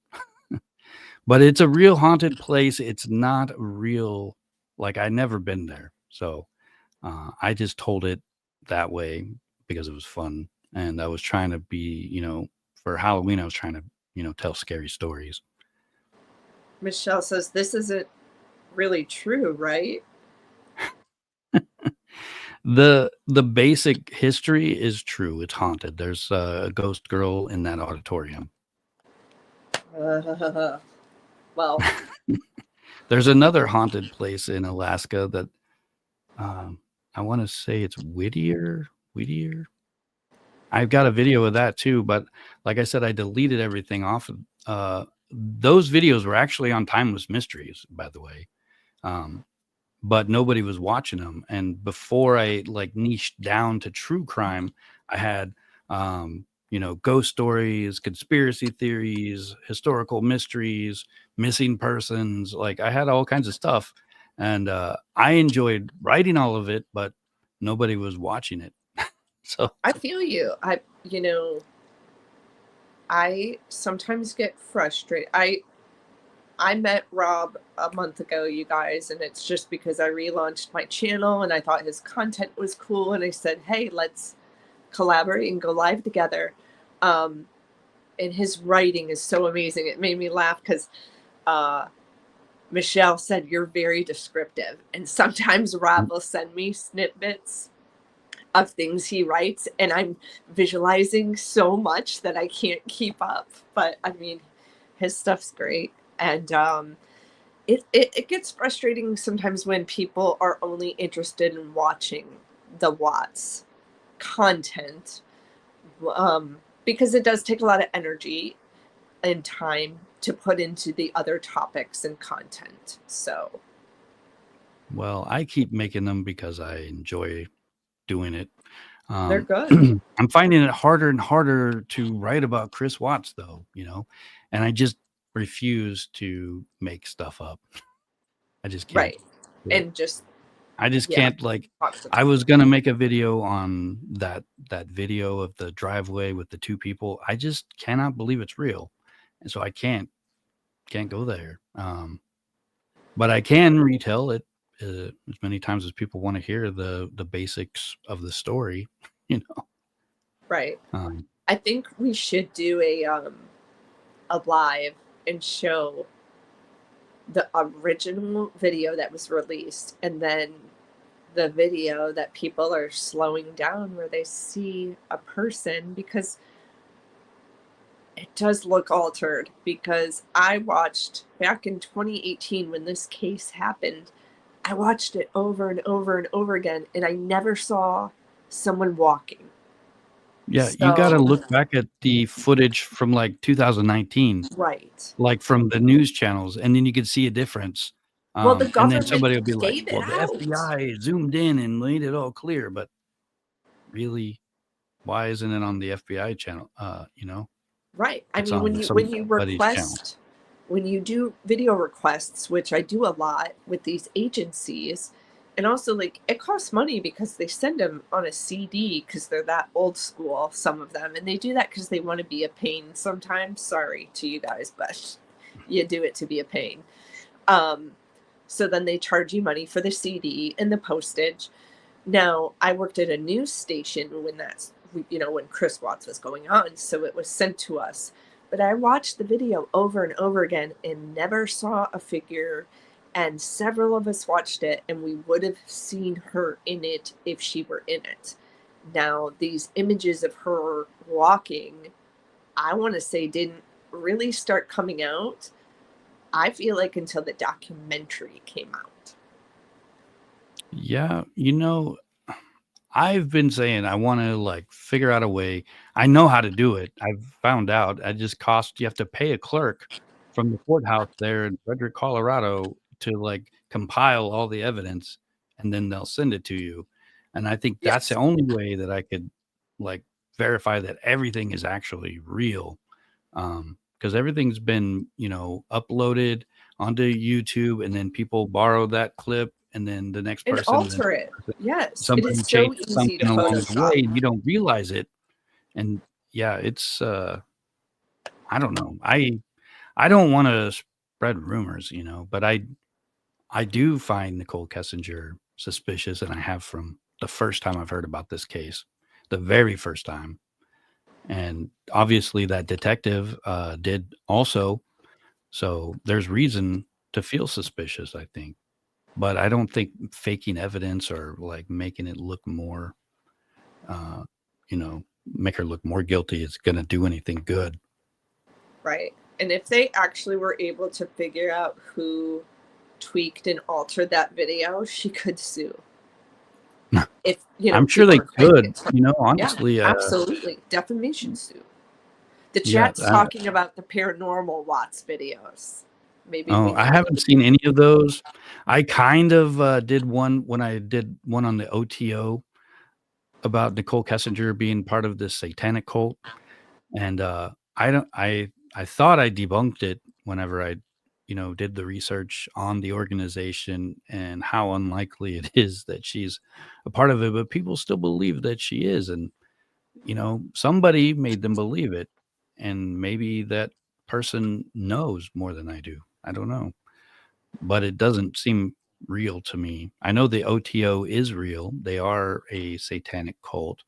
A: But it's a real haunted place. It's not real. Like I never been there. So I just told it that way because it was fun. And I was trying to be, for Halloween, I was trying to, tell scary stories.
B: Michelle says this isn't really true, right?
A: The basic history is true. It's haunted. There's a ghost girl in that auditorium.
B: Well,
A: there's another haunted place in Alaska that I want to say it's Whittier. I've got a video of that too, but like I said, I deleted everything off of those videos were actually on Timeless Mysteries, by the way. But nobody was watching them. And before I like niched down to true crime, I had ghost stories, conspiracy theories, historical mysteries, missing persons. Like I had all kinds of stuff. And I enjoyed writing all of it, but nobody was watching it. So
B: I feel you. I sometimes get frustrated. I met Rob a month ago, you guys, and it's just because I relaunched my channel and I thought his content was cool. And I said, hey, let's collaborate and go live together. And his writing is so amazing. It made me laugh because Michelle said, you're very descriptive. And sometimes Rob will send me snippets of things he writes, and I'm visualizing so much that I can't keep up. But I mean, his stuff's great. And it gets frustrating sometimes when people are only interested in watching the Watts content, because it does take a lot of energy and time to put into the other topics and content. So,
A: well, I keep making them because I enjoy doing it.
B: They're good.
A: I'm finding it harder and harder to write about Chris Watts, though, and I just refuse to make stuff up. I just can't.
B: Right. And
A: I just can't, like, I was going to make a video on that video of the driveway with the two people. I just cannot believe it's real. And so I can't go there. But I can retell it as many times as people want to hear the basics of the story,
B: Right. I think we should do a live and show the original video that was released, and then the video that people are slowing down where they see a person, because it does look altered. Because I watched back in 2018 when this case happened, I watched it over and over and over again, and I never saw someone walking.
A: Yeah, you got to look back at the footage from like 2019,
B: right?
A: Like from the news channels, and then you could see a difference.
B: Well, the
A: And
B: government
A: then somebody will be like,
B: gave it
A: "Well, the
B: out.
A: FBI zoomed in and made it all clear," but really, why isn't it on the FBI channel?
B: Right. I
A: It's
B: mean,
A: on
B: when you
A: somebody's channel.
B: request, when you do video requests, which I do a lot with these agencies, and also like it costs money because they send them on a CD because they're that old school, some of them, and they do that because they want to be a pain sometimes. Sorry to you guys, but you do it to be a pain. So then they charge you money for the CD and the postage. Now, I worked at a news station when when Chris Watts was going on, so it was sent to us. But I watched the video over and over again and never saw a figure. And several of us watched it, and we would have seen her in it if she were in it. Now, these images of her walking, I want to say, didn't really start coming out, I feel like, until the documentary came out.
A: Yeah, I've been saying I want to like figure out a way. I know how to do it. I've found out. You have to pay a clerk from the courthouse there in Frederick, Colorado to like compile all the evidence, and then they'll send it to you. And I think that's the only way that I could like verify that everything is actually real. because everything's been, uploaded onto YouTube, and then people borrow that clip, and then the next
B: And
A: person,
B: alter it. Yes, it
A: somebody
B: is so
A: changes
B: easy to
A: something along the way,
B: Photoshop.
A: and you don't realize it. And yeah, it's I don't know. I don't want to spread rumors, but I do find Nicole Kessinger suspicious, and I have from the first time I've heard about this case, the very first time. And obviously that detective did also. So there's reason to feel suspicious, I think. But I don't think faking evidence or like making it look more, uh, make her look more guilty is going to do anything good.
B: Right. And if they actually were able to figure out who tweaked and altered that video, she could sue. If,
A: I'm sure they
B: people are finding
A: could,
B: it. Yeah,
A: honestly.
B: absolutely. Defamation suit. The
A: Yeah.
B: chat's talking about the paranormal Watts videos. Maybe we
A: Oh, I
B: need
A: haven't seen any of those. I kind of did one when I did one on the OTO about Nicole Kessinger being part of this satanic cult. And I thought I debunked it whenever I, did the research on the organization and how unlikely it is that she's a part of it, but people still believe that she is. And, somebody made them believe it. And maybe that person knows more than I do. I don't know. But it doesn't seem real to me. I know the OTO is real. They are a satanic cult,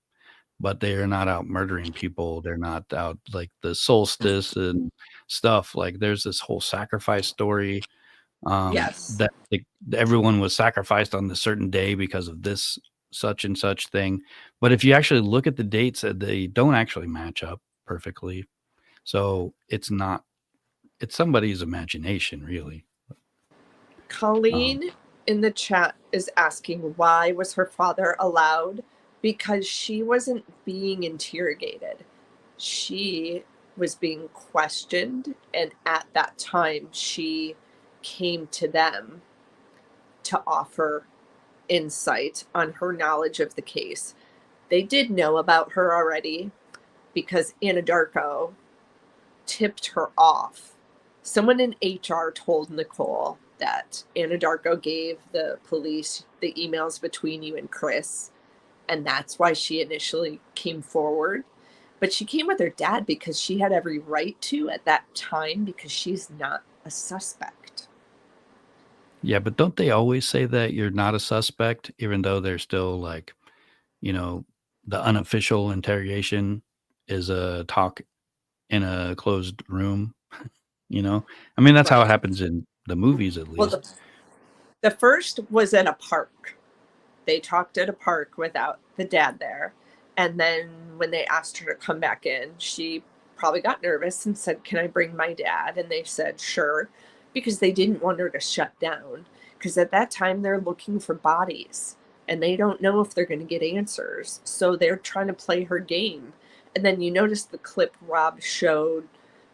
A: but they are not out murdering people. They're not out like the solstice and stuff. Like there's this whole sacrifice story
B: Yes.
A: that everyone was sacrificed on this certain day because of this such and such thing. But if you actually look at the dates, they don't actually match up perfectly. So it's somebody's imagination, really.
B: Colleen in the chat is asking why was her father allowed? Because she wasn't being interrogated. She was being questioned, and at that time she came to them to offer insight on her knowledge of the case. They did know about her already because Anadarko tipped her off. Someone in HR told Nicole that Anadarko gave the police the emails between you and Chris, and that's why she initially came forward. But she came with her dad because she had every right to at that time because she's not a suspect.
A: Yeah, but don't they always say that you're not a suspect, even though they're still like, the unofficial interrogation is a talk in a closed room, I mean, that's how it happens in the movies, at
B: Well,
A: least.
B: the first was at a park. They talked at a park without the dad there. And then when they asked her to come back in, she probably got nervous and said, "Can I bring my dad?" And they said, "Sure," because they didn't want her to shut down. Because at that time, they're looking for bodies and they don't know if they're going to get answers. So they're trying to play her game. And then you notice the clip Rob showed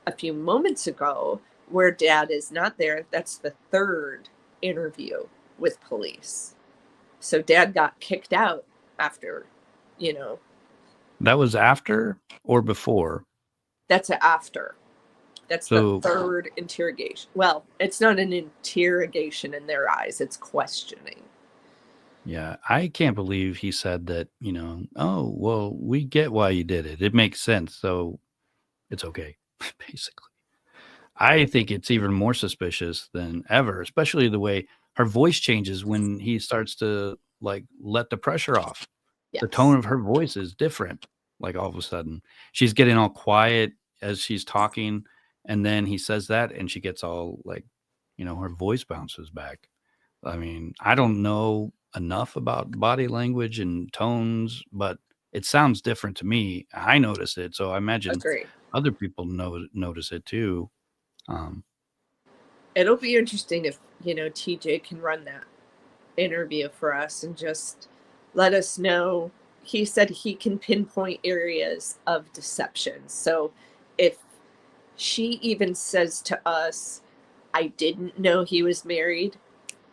B: a few moments ago where dad is not there. That's the third interview with police. So dad got kicked out after,
A: That was after or before?
B: That's after. That's
A: So
B: the third interrogation. Well, it's not an interrogation in their eyes. It's questioning.
A: yeah, I can't believe he said that, "Oh, well, we get why you did it. It makes sense, so it's okay," basically. I think it's even more suspicious than ever, especially the way her voice changes when he starts to like let the pressure off. The tone
B: Yes.
A: of her voice is different. Like all of a sudden, she's getting all quiet as she's talking, and then he says that, and she gets all like, her voice bounces back. I mean, I don't know enough about body language and tones, but it sounds different to me. I notice it, so I imagine
B: Agree.
A: other people notice it too. Um,
B: It'll be interesting if, TJ can run that interview for us and just let us know. He said he can pinpoint areas of deception. So if she even says to us, "I didn't know he was married,"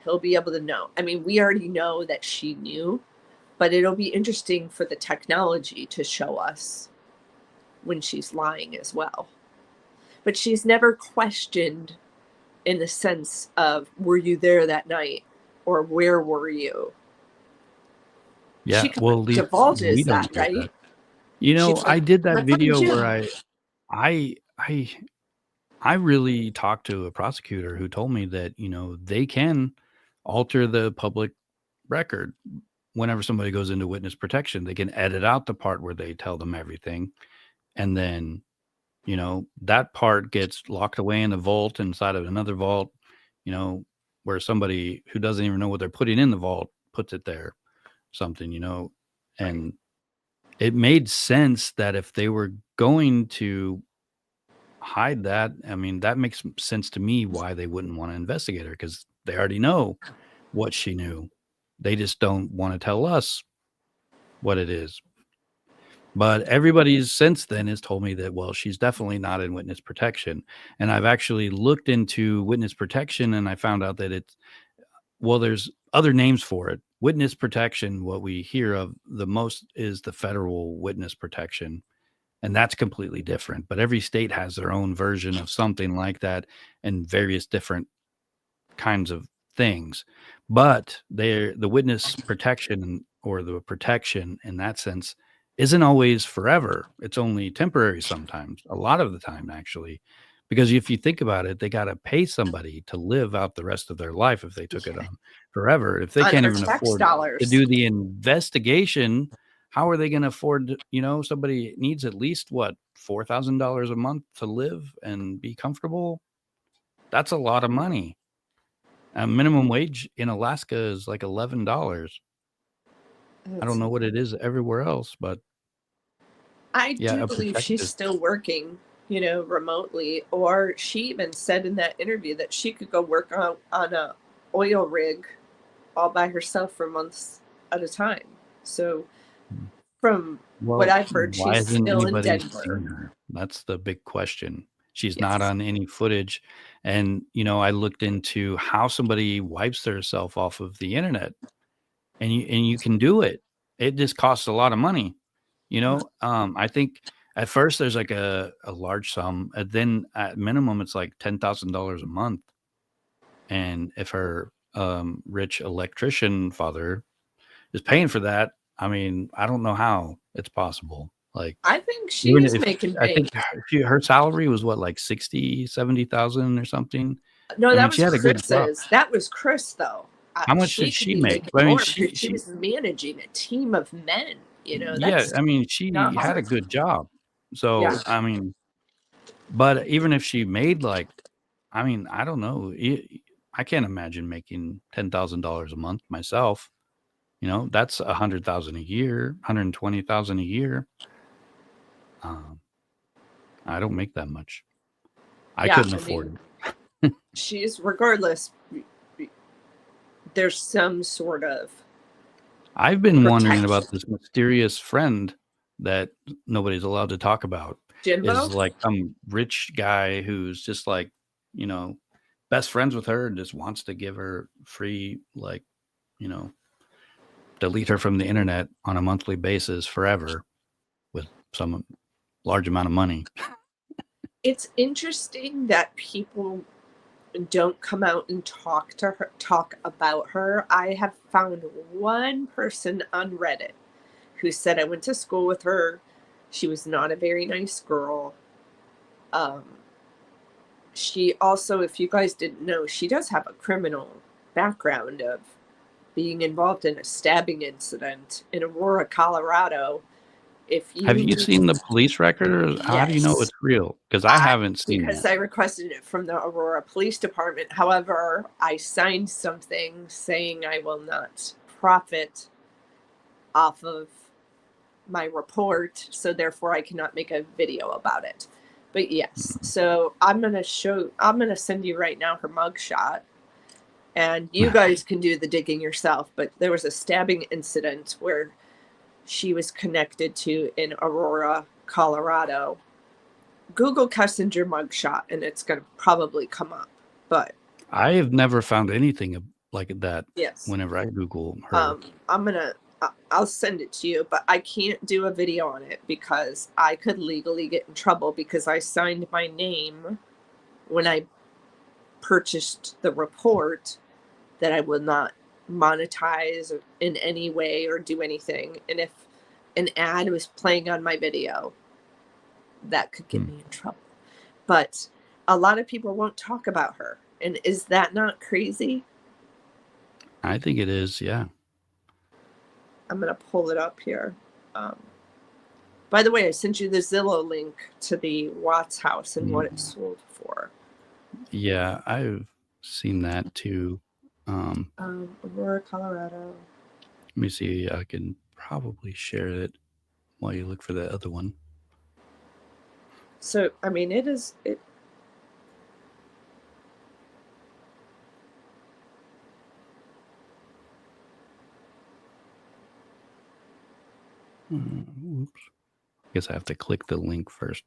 B: he'll be able to know. I mean, we already know that she knew, but it'll be interesting for the technology to show us when she's lying as well. but she's never questioned in the sense of, were you there that night? Or where were you?
A: Yeah,
B: She
A: well, at least we
B: divulges
A: don't
B: that,
A: hear
B: right?
A: that. You know,
B: She's
A: I
B: like,
A: did that
B: "Let's find
A: video where
B: Jim."
A: I I I really talked to a prosecutor who told me that, you know, they can alter the public record whenever somebody goes into witness protection. They can edit out the part where they tell them everything, and then, you know, that part gets locked away in the vault inside of another vault, you know, where somebody who doesn't even know what they're putting in the vault puts it there, something, you know, and it made sense that if they were going to hide that, I mean, that makes sense to me why they wouldn't want to investigate her because they already know what she knew. They just don't want to tell us what it is. But everybody's since then has told me that, well, she's definitely not in witness protection. And I've actually looked into witness protection and I found out that it's, well, there's other names for it. Witness protection, what we hear of the most is the federal witness protection. And that's completely different. But every state has their own version of something like that and various different kinds of things. But they're the witness protection or the protection in that sense isn't always forever. It's only temporary sometimes, a lot of the time, actually. Because if you think about it, they got to pay somebody to live out the rest of their life if they took it on forever. If they
B: On
A: can't
B: our
A: even
B: tax
A: afford to
B: dollars.
A: do the investigation, how are they going to afford, you know, somebody needs at least what, $4,000 a month to live and be comfortable? That's a lot of money. Minimum wage in Alaska is like $11. I don't know what it is everywhere else, but
B: I
A: yeah,
B: do
A: a
B: believe she's
A: protective.
B: still working, you know, remotely. Or she even said in that interview that she could go work on a oil rig all by herself for months at a time. So from what
A: Well,
B: I've heard,
A: why
B: she's
A: hasn't
B: still in
A: anybody seen
B: Denver.
A: her? That's the big question. She's not
B: Yes.
A: on any footage. And, you know, I looked into how somebody wipes themselves off of the internet and you can do it. It just costs a lot of money. You know, I think at first there's like a large sum, and then at minimum it's like $10,000 a month. And if her rich electrician father is paying for that, I mean, I don't know how it's possible. Like,
B: I think
A: even
B: she's
A: if
B: making
A: I think
B: bank.
A: her salary was what, like 60, 70,000 or something.
B: No,
A: I
B: that
A: mean, she
B: was
A: had a good job.
B: Chris's. That was Chris, though.
A: How much
B: She
A: did
B: could
A: she
B: be
A: make?
B: making
A: I mean,
B: more because she was managing a team of men. You know,
A: yeah,
B: that's
A: I mean,
B: not
A: she had a
B: hard.
A: good job.
B: Yeah.
A: So, I mean, but even if she made like, I mean, I don't know. I can't imagine making $10,000 a month myself. You know, that's 100,000 a year, 120,000 a year. Um, I don't make that much. I
B: Yeah,
A: couldn't
B: I
A: afford
B: mean,
A: it.
B: she's regardless. There's some sort of
A: I've been wondering
B: protection.
A: about this mysterious friend that nobody's allowed to talk about.
B: Jimbo?
A: Is like some rich guy who's just like, you know, best friends with her and just wants to give her free, like, you know, delete her from the internet on a monthly basis forever with some large amount of money.
B: It's interesting that people don't come out and talk about her. I have found one person on Reddit who said, I went to school with her. She was not a very nice girl. She also, if you guys didn't know, she does have a criminal background of being involved in a stabbing incident in Aurora, Colorado. If
A: Have
B: you
A: you
B: do,
A: seen the police record, or how do you know
B: yes,
A: it's real? Because I haven't seen
B: because
A: that.
B: I requested it from the Aurora Police Department. However, I signed something saying I will not profit off of my report, so therefore I cannot make a video about it. But yes, so I'm gonna send you right now her mugshot, and you guys can do the digging yourself. But there was a stabbing incident where she was connected to in Aurora, Colorado. Google Kessinger mugshot, and it's gonna probably come up. But
A: I have never found anything like that
B: yes,
A: whenever I Google her.
B: I'm gonna I'll send it to you, but I can't do a video on it because I could legally get in trouble because I signed my name when I purchased the report that I will not monetize in any way or do anything. And if an ad was playing on my video, that could get me in trouble. But a lot of people won't talk about her. And is that not crazy?
A: I think it is, yeah.
B: I'm going to pull it up here. By the way, I sent you the Zillow link to the Watts house and what it sold for.
A: Yeah, I've seen that too.
B: Aurora, Colorado.
A: Let me see. I can probably share it while you look for the other one.
B: So, I mean, it.
A: Whoops. I guess I have to click the link first.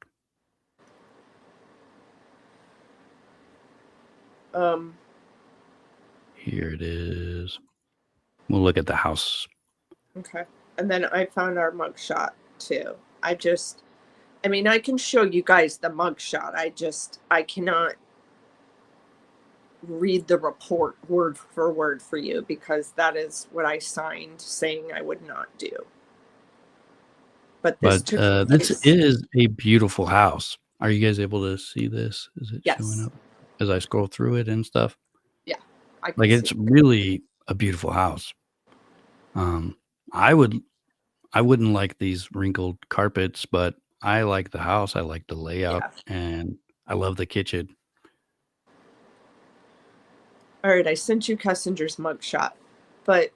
A: Here it is. We'll look at the house.
B: Okay. And then I found our mugshot too. I mean, I can show you guys the mugshot. I cannot read the report word for word for you because that is what I signed saying I would not do. But this
A: is a beautiful house. Are you guys able to see this? Is it showing up as I scroll through it and stuff?
B: Yeah.
A: Like it's really a beautiful house. I wouldn't like these wrinkled carpets, but I like the house. I like the layout, and I love the kitchen.
B: All right, I sent you Kessinger's mugshot, but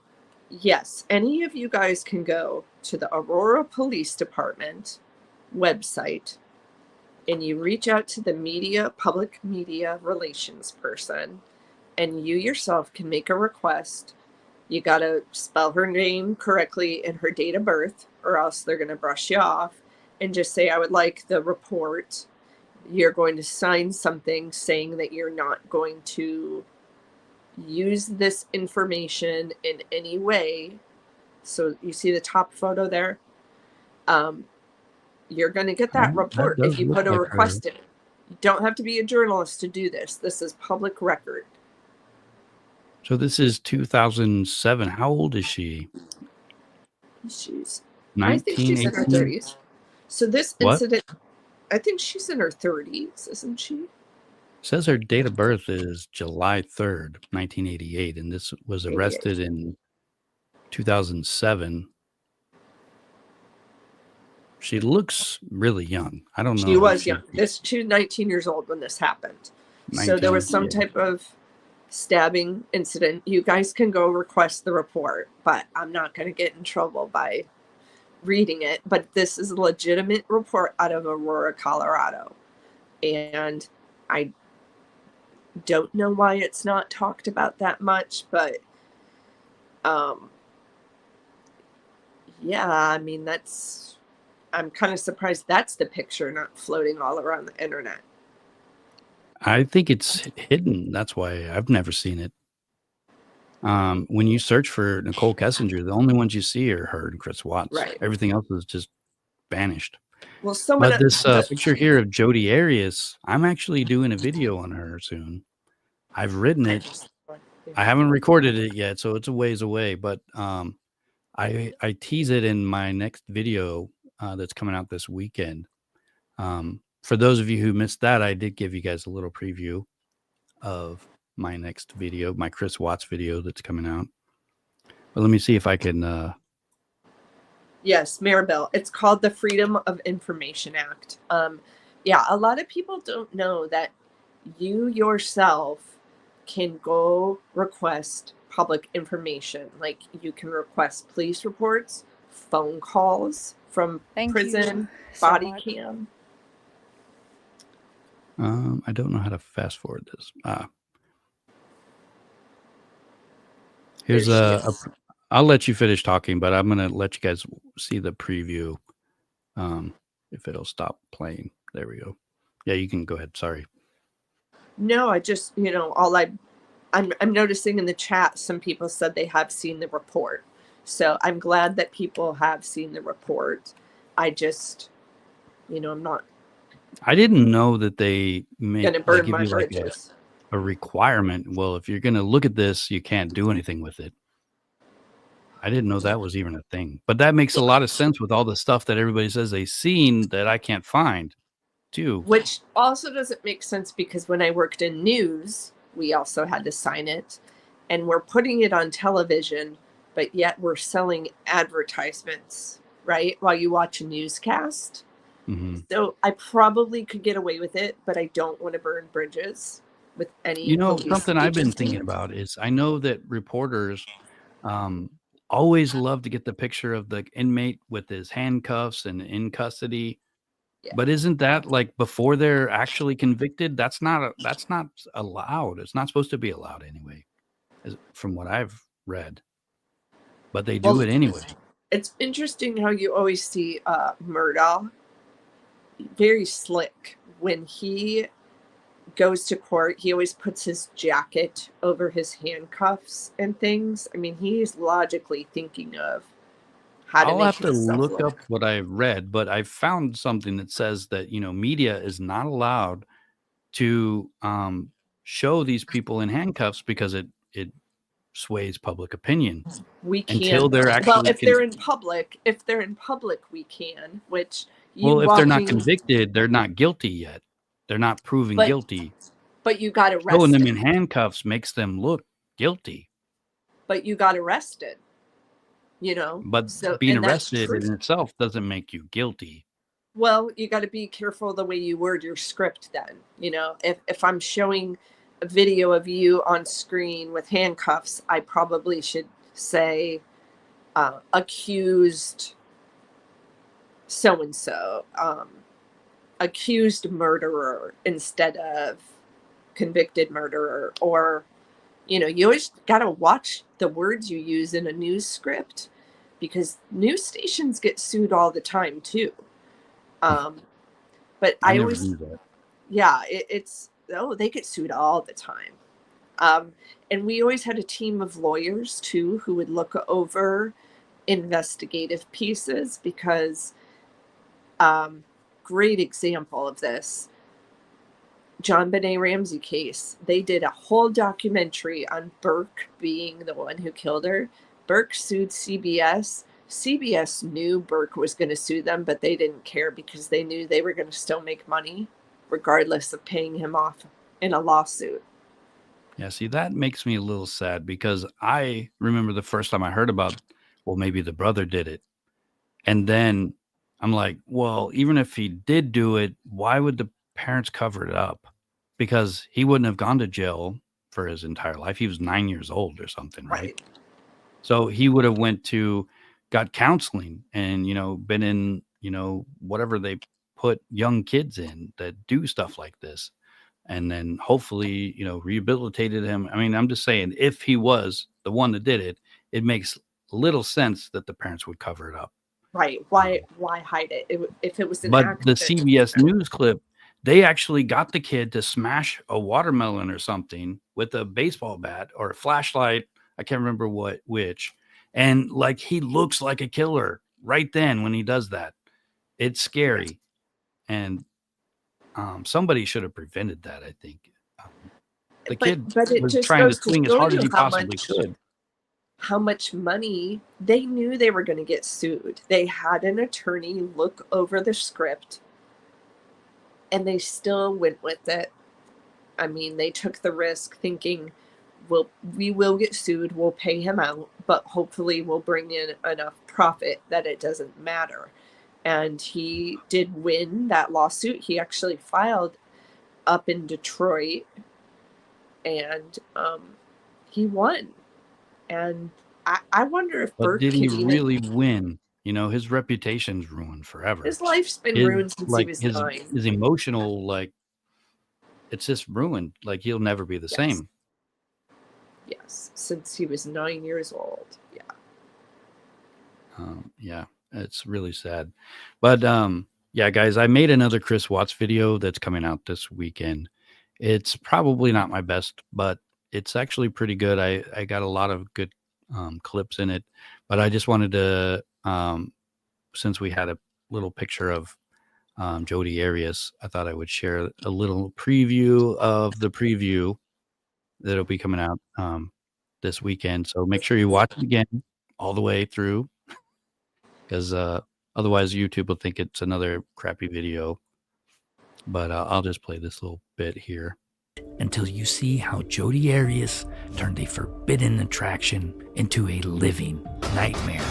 B: yes, any of you guys can go to the Aurora Police Department website and you reach out to the public media relations person, and you yourself can make a request. You got to spell her name correctly and her date of birth, or else they're going to brush you off, and just say, I would like the report. You're going to sign something saying that you're not going to use this information in any way. So you see the top photo there? You're going to get that report if you put a request in. You don't have to be a journalist to do this. This is public record.
A: So this is 2007. How old is she?
B: I think she's in her 30s. So this incident, I think she's in her 30s, isn't she?
A: It says her date of birth is July 3rd, 1988, and this was arrested in 2007. She looks really young. I don't know.
B: She was young. She was 19 years old when this happened. So there was some type of stabbing incident. You guys can go request the report, but I'm not going to get in trouble by reading it. But this is a legitimate report out of Aurora, Colorado. And I don't know why it's not talked about that much, but yeah, I mean, I'm kind of surprised that's the picture not floating all around the internet.
A: I think it's hidden. That's why I've never seen it. When you search for Nichol Kessinger, the only ones you see are her and Chris Watts.
B: Right.
A: Everything else is just vanished.
B: Well,
A: but this picture here of Jodi Arias, I'm actually doing a video on her soon. I've written it. I haven't recorded it yet, so it's a ways away. But I tease it in my next video that's coming out this weekend. For those of you who missed that, I did give you guys a little preview of my next video, my Chris Watts video that's coming out. But let me see if I can.
B: Yes, Maribel. It's called the Freedom of Information Act. Yeah, a lot of people don't know that you yourself can go request public information. Like you can request police reports, phone calls from prison, body cam.
A: I don't know how to fast forward this. Here's I'll let you finish talking, but I'm going to let you guys see the preview. If it'll stop playing. There we go. Yeah, you can go ahead. Sorry.
B: No, I just, I'm noticing in the chat, some people said they have seen the report. So I'm glad that people have seen the report. I just, I'm not
A: I didn't know that they
B: gonna burn
A: give
B: my
A: you like
B: bridges.
A: a requirement. Well, if you're going to look at this, you can't do anything with it. I didn't know that was even a thing, but that makes a lot of sense with all the stuff that everybody says they've seen that I can't find too.
B: Which also doesn't make sense because when I worked in news, we also had to sign it, and we're putting it on television, but yet we're selling advertisements, right? While you watch a newscast.
A: Mm-hmm.
B: So I probably could get away with it, but I don't want to burn bridges with any police
A: Something I've been
B: agency.
A: thinking about is I know that reporters always love to get the picture of the inmate with his handcuffs and in custody.
B: Yeah.
A: But isn't that like before they're actually convicted? That's not allowed. It's not supposed to be allowed anyway, from what I've read. But they do it anyway.
B: It's interesting how you always see Murdaugh very slick when he goes to court. He always puts his jacket over his handcuffs and things. I mean, he's logically thinking of how to
A: I'll
B: make
A: have to
B: himself
A: look
B: look.
A: up what I read, but I found something that says that, media is not allowed to show these people in handcuffs because it sways public opinion
B: We
A: until
B: can't.
A: they're
B: Well,
A: actually
B: if they're in public, we can. Which you
A: well, if they're not
B: walking,
A: convicted, they're not guilty yet. They're not proven
B: but
A: guilty.
B: but you got
A: Showing them
B: arrested.
A: in handcuffs makes them look guilty.
B: But you got arrested.
A: But
B: So
A: being
B: and that's
A: arrested
B: true.
A: in itself doesn't make you guilty.
B: Well, you got to be careful the way you word your script then. If I'm showing a video of you on screen with handcuffs, I probably should say accused so-and-so, accused murderer instead of convicted murderer. Or, you always got to watch the words you use in a news script because news stations get sued all the time too. But
A: I
B: I
A: never
B: always,
A: knew that.
B: yeah, they get sued all the time. And we always had a team of lawyers too who would look over investigative pieces because, great example of this, John Benet Ramsey case. They did a whole documentary on Burke being the one who killed her. Burke sued CBS. CBS knew Burke was going to sue them, but they didn't care because they knew they were going to still make money regardless of paying him off in a lawsuit.
A: Yeah, see, that makes me a little sad because I remember the first time I heard about, well, maybe the brother did it. And then I'm like, well, even if he did do it, why would the parents cover it up? Because he wouldn't have gone to jail for his entire life. He was 9 years old or something, right? So he would have got counseling and, been in, whatever they put young kids in that do stuff like this. And then hopefully, rehabilitated him. I mean, I'm just saying, if he was the one that did it, it makes little sense that the parents would cover it up.
B: Right. Why hide it? If it was an
A: But
B: accident.
A: the CBS News clip, they actually got the kid to smash a watermelon or something with a baseball bat or a flashlight. I can't remember which. And like, he looks like a killer right then when he does that. It's scary. And somebody should have prevented that, I think. The kid
B: but it
A: was
B: just
A: trying to
B: goes to
A: swing as
B: show
A: hard
B: you
A: as he possibly could.
B: how much money they knew they were going to get sued. They had an attorney look over the script and they still went with it. I mean, they took the risk thinking, we will get sued, we'll pay him out, but hopefully we'll bring in enough profit that it doesn't matter. And he did win that lawsuit. He actually filed up in Detroit and he won. And I wonder if
A: But
B: Burke
A: did he
B: could
A: really win? His reputation's ruined forever.
B: His life's been ruined since he was
A: his
B: 9.
A: his emotional, it's just ruined. Like, he'll never be the same.
B: Yes, since he was 9 years old. Yeah.
A: Yeah, it's really sad. But yeah, guys, I made another Chris Watts video that's coming out this weekend. It's probably not my best, but it's actually pretty good. I got a lot of good clips in it. But I just wanted to, since we had a little picture of Jodi Arias, I thought I would share a little preview of the preview that'll be coming out this weekend. So make sure you watch it again all the way through, because otherwise YouTube will think it's another crappy video. But I'll just play this little bit here.
O: Until you see how Jodi Arias turned a forbidden attraction into a living nightmare.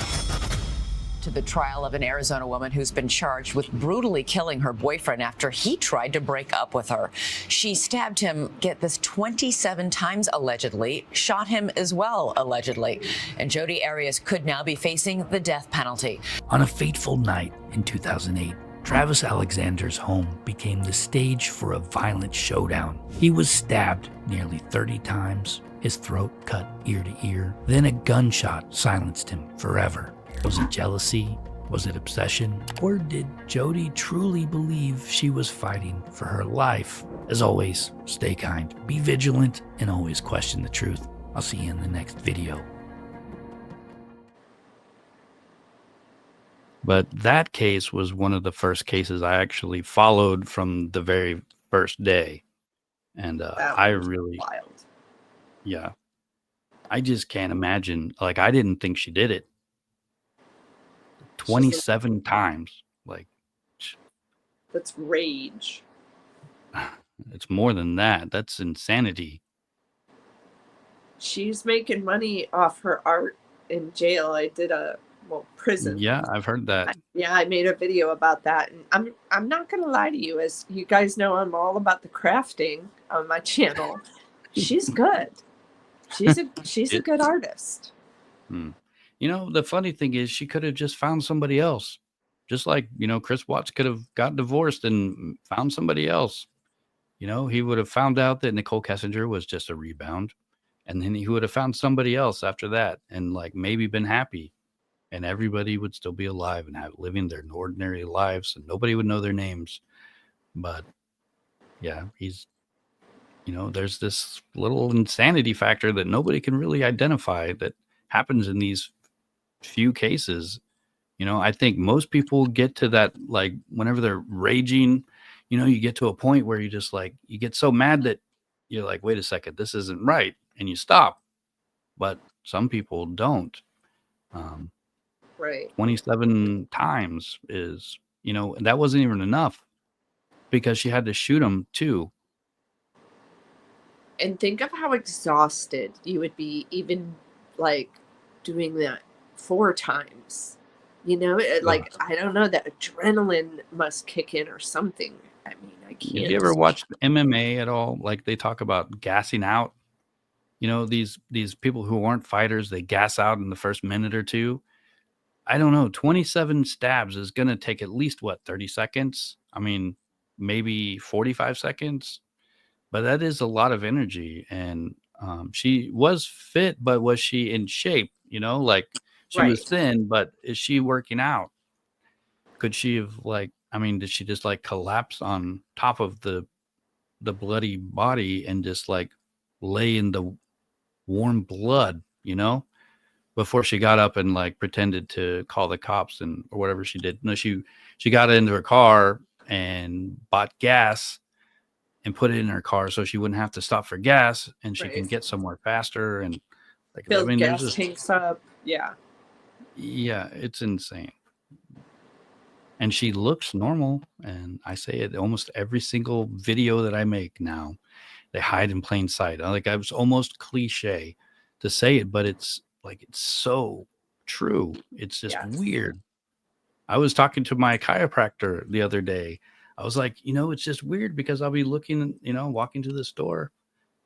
P: To the trial of an Arizona woman who's been charged with brutally killing her boyfriend after he tried to break up with her. She stabbed him, get this, 27 times allegedly, shot him as well allegedly. And Jodi Arias could now be facing the death penalty.
O: On a fateful night in 2008, Travis Alexander's home became the stage for a violent showdown. He was stabbed nearly 30 times, his throat cut ear to ear. Then a gunshot silenced him forever. Was it jealousy? Was it obsession? Or did Jodi truly believe she was fighting for her life? As always, stay kind, be vigilant, and always question the truth. I'll see you in the next video.
A: But that case was one of the first cases I actually followed from the very first day. And I really,
B: wild.
A: Yeah, I just can't imagine. Like, I didn't think she did it. 27 times. Like,
B: That's rage.
A: it's more than that. That's insanity.
B: She's making money off her art in jail. I did prison.
A: Yeah, I've heard that.
B: I made a video about that, and I'm not gonna lie to you, as you guys know, I'm all about the crafting on my channel. She's good. She's a good artist.
A: You know, the funny thing is, she could have just found somebody else, just like, you know, Chris Watts could have got divorced and found somebody else. You know, he would have found out that Nichol Kessinger was just a rebound, and then he would have found somebody else after that, and like maybe been happy. And everybody would still be alive and living their ordinary lives, and nobody would know their names. But yeah, he's, you know, there's this little insanity factor that nobody can really identify that happens in these few cases. You know, I think most people get to that, like, whenever they're raging, you know, you get to a point where you just like, you get so mad that you're like, wait a second, this isn't right. And you stop. But some people don't.
B: Right.
A: 27 times is, you know, that wasn't even enough because she had to shoot him too.
B: And think of how exhausted you would be, even like doing that 4 times. You know, like, I don't know, that adrenaline must kick in or something. I mean, I can't.
A: Have you ever watched MMA at all? Like, they talk about gassing out. You know, these people who aren't fighters, they gas out in the first minute or two. I don't know. 27 stabs is going to take at least, 30 seconds? I mean, maybe 45 seconds. But that is a lot of energy. And she was fit, but was she in shape? You know, like, she was thin, but is she working out? Could she have, like, I mean, did she just like collapse on top of the bloody body and just like lay in the warm blood, you know, before she got up and like pretended to call the cops or whatever she did? No, she got into her car and bought gas and put it in her car so she wouldn't have to stop for gas, and she can get somewhere faster. And like,
B: build
A: I mean,
B: gas tanks up. Yeah,
A: it's insane. And she looks normal. And I say it almost every single video that I make now. They hide in plain sight. Like, I was almost cliche to say it, but it's like, it's so true. It's just weird. I was talking to my chiropractor the other day. I was like, you know, it's just weird because I'll be looking, you know, walking to the store.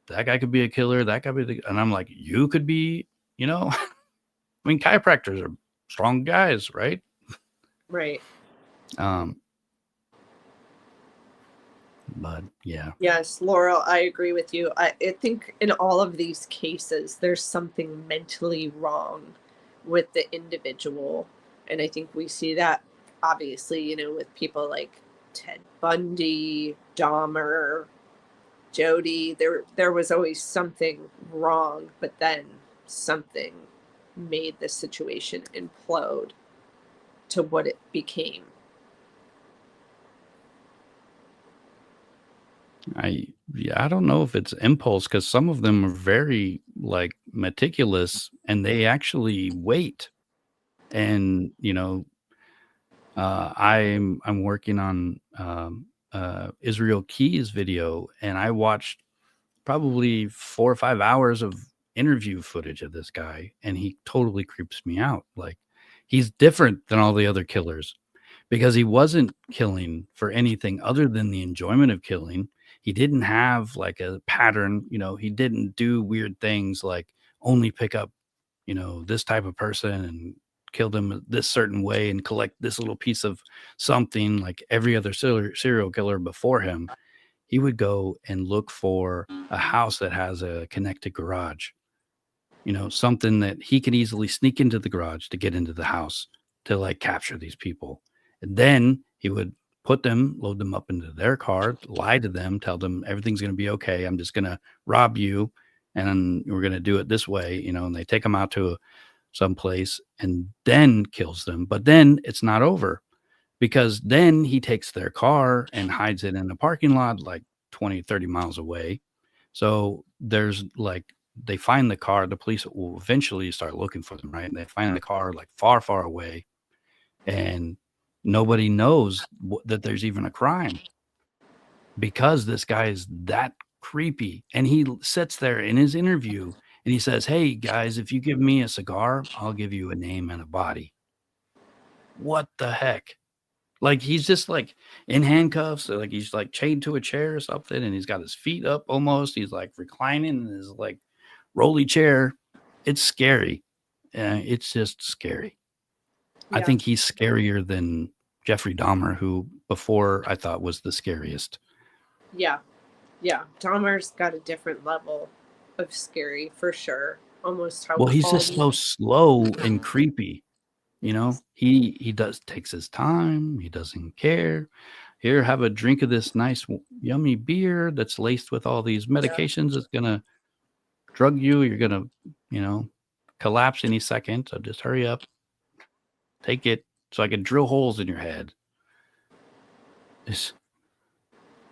A: That guy could be a killer. That guy could be and I'm like, you could be, you know, I mean, chiropractors are strong guys, right?
B: Right.
A: But yeah.
B: Yes, Laurel, I agree with you. I think in all of these cases, there's something mentally wrong with the individual. And I think we see that, obviously, you know, with people like Ted Bundy, Dahmer, Jodi. There was always something wrong, but then something made the situation implode to what it became.
A: I don't know if it's impulse, because some of them are very like meticulous, and they actually wait. And I'm working on Israel Key's video, and I watched probably 4 or 5 hours of interview footage of this guy, and he totally creeps me out. Like, he's different than all the other killers because he wasn't killing for anything other than the enjoyment of killing. He didn't have like a pattern, he didn't do weird things like only pick up, this type of person and kill them this certain way and collect this little piece of something like every other serial killer before him. He would go and look for a house that has a connected garage, something that he could easily sneak into the garage to get into the house to like capture these people. And then he would load them up into their car, lie to them, tell them everything's going to be okay. I'm just going to rob you, and we're going to do it this way, and they take them out to some place and then kills them. But then it's not over, because then he takes their car and hides it in a parking lot like 20, 30 miles away. So there's like, they find the car, the police will eventually start looking for them, right? And they find the car like far, far away, and nobody knows that there's even a crime, because this guy is that creepy. And he sits there in his interview and he says, "Hey guys, if you give me a cigar, I'll give you a name and a body." What the heck? Like, he's just like in handcuffs, or like he's like chained to a chair or something, and he's got his feet up almost. He's like reclining in his like rolly chair. It's scary. It's just scary. I think he's scarier than Jeffrey Dahmer, who before I thought was the scariest.
B: Yeah. Dahmer's got a different level of scary for sure. Almost how
A: He's just so slow and creepy. He takes his time. He doesn't care. Here, have a drink of this nice, yummy beer that's laced with all these medications. It's going to drug you. You're going to, collapse any second. So just hurry up. Take it so I can drill holes in your head.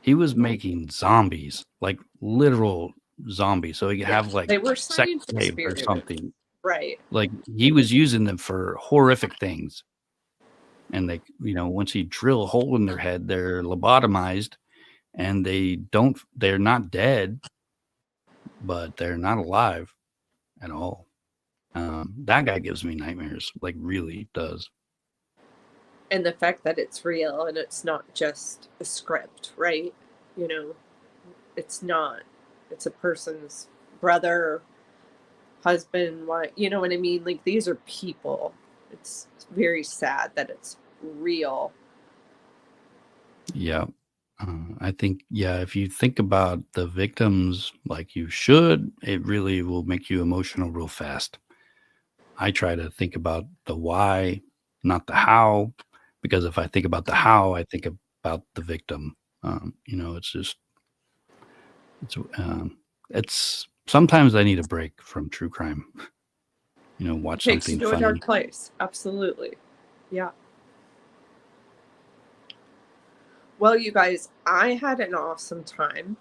A: He was making zombies, like literal zombies. So he could have like
B: they were
A: sex
B: science
A: slaves or
B: experiments.
A: something.
B: Right.
A: Like, he was using them for horrific things. And they, once you drill a hole in their head, they're lobotomized, and they're not dead, but they're not alive at all. That guy gives me nightmares, like really does.
B: And the fact that it's real and it's not just a script, right? It's not. It's a person's brother, husband, wife, you know what I mean? Like, these are people. It's very sad that it's real.
A: Yeah. I think, if you think about the victims like you should, it really will make you emotional real fast. I try to think about the why, not the how, because if I think about the how, I think about the victim. It's sometimes I need a break from true crime. Watch
B: Takes
A: something
B: you to
A: funny.
B: a dark place. Absolutely. Yeah. Well, you guys, I had an awesome time.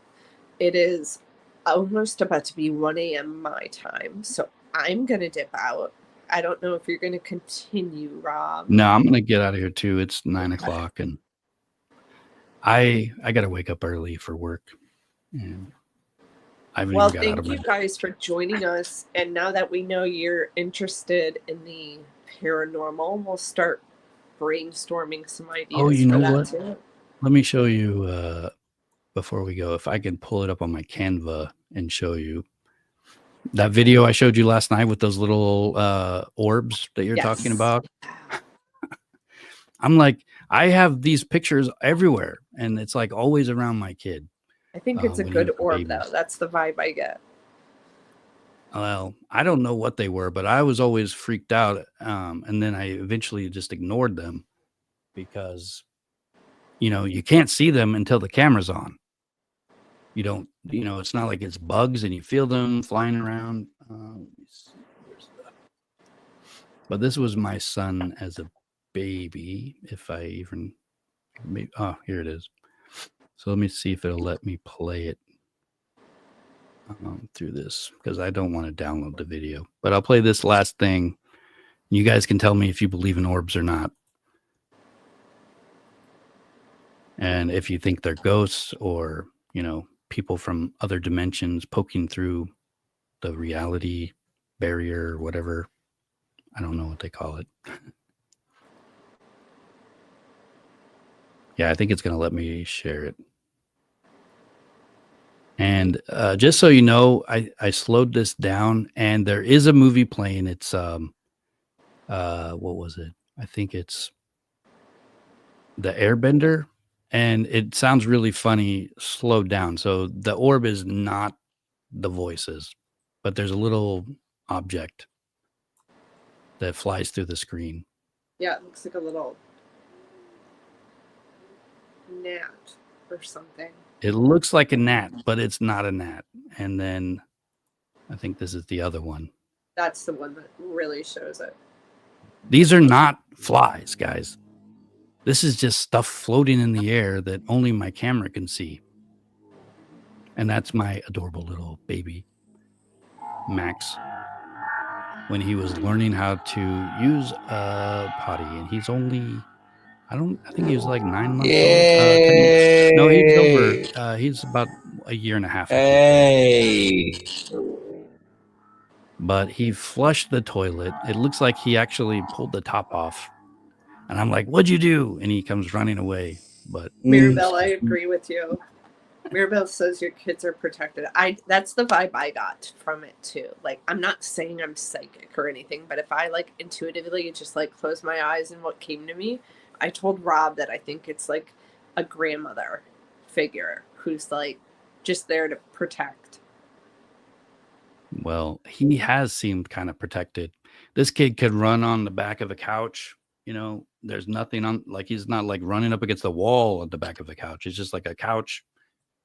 B: It is almost about to be 1 a.m. my time, so I'm going to dip out. I don't know if you're going to continue, Rob.
A: No, I'm gonna get out of here too. It's 9 o'clock, and I gotta wake up early for work. And I haven't even got out
B: thank
A: of
B: you
A: bed.
B: guys for joining us. And now that we know you're interested in the paranormal, we'll start brainstorming some ideas
A: Oh, you
B: for
A: know
B: that
A: what?
B: too.
A: Let me show you before we go, if I can pull it up on my Canva and show you that video I showed you last night with those little orbs that you're talking about. I'm like, I have these pictures everywhere, and it's like always around my kid.
B: I think it's a
A: when he
B: good
A: was a
B: orb,
A: baby.
B: though. That's the vibe I get.
A: Well, I don't know what they were, but I was always freaked out. And then I eventually just ignored them because, you can't see them until the camera's on. You don't, it's not like it's bugs and you feel them flying around. Let me see. But this was my son as a baby, if I even... Oh, here it is. So let me see if it'll let me play it through this, because I don't want to download the video. But I'll play this last thing. You guys can tell me if you believe in orbs or not. And if you think they're ghosts or, you know, people from other dimensions poking through the reality barrier or whatever. I don't know what they call it. Yeah, I think it's going to let me share it. And just so you know, I slowed this down, and there is a movie playing. It's what was it? I think it's The Airbender, and it sounds really funny slowed down. So the orb is not the voices, but there's a little object that flies through the screen.
B: Yeah, it looks like a little gnat or something.
A: It looks like a gnat, but it's not a gnat. And then I think this is the other one.
B: That's the one that really shows it.
A: These are not flies, guys. This is just stuff floating in the air that only my camera can see. And that's my adorable little baby, Max, when he was learning how to use a potty. And he's only, I think he was like 9 months old. 10 months. No, he's over. He's about a year and a half.
M: Hey.
A: But he flushed the toilet. It looks like he actually pulled the top off. And I'm like, what'd you do? And he comes running away. But
B: Mirabelle, I agree with you. Mirabelle says your kids are protected. That's the vibe I got from it too. Like, I'm not saying I'm psychic or anything, but if I like intuitively just like close my eyes and what came to me, I told Rob that I think it's like a grandmother figure who's like just there to protect.
A: Well, he has seemed kind of protected. This kid could run on the back of a couch. You know, there's nothing on, like, he's not like running up against the wall at the back of the couch. It's just like a couch.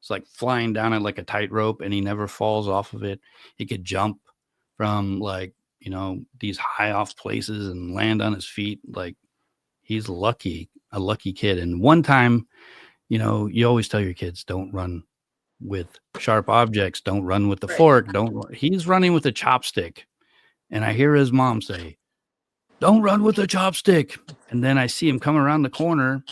A: It's like flying down it like a tightrope, and he never falls off of it. He could jump from like, you know, these high off places and land on his feet. Like, he's lucky, a lucky kid. And one time, you know, you always tell your kids, don't run with sharp objects. Don't run with the fork. He's running with a chopstick. And I hear his mom say, don't run with a chopstick. And then I see him come around the corner,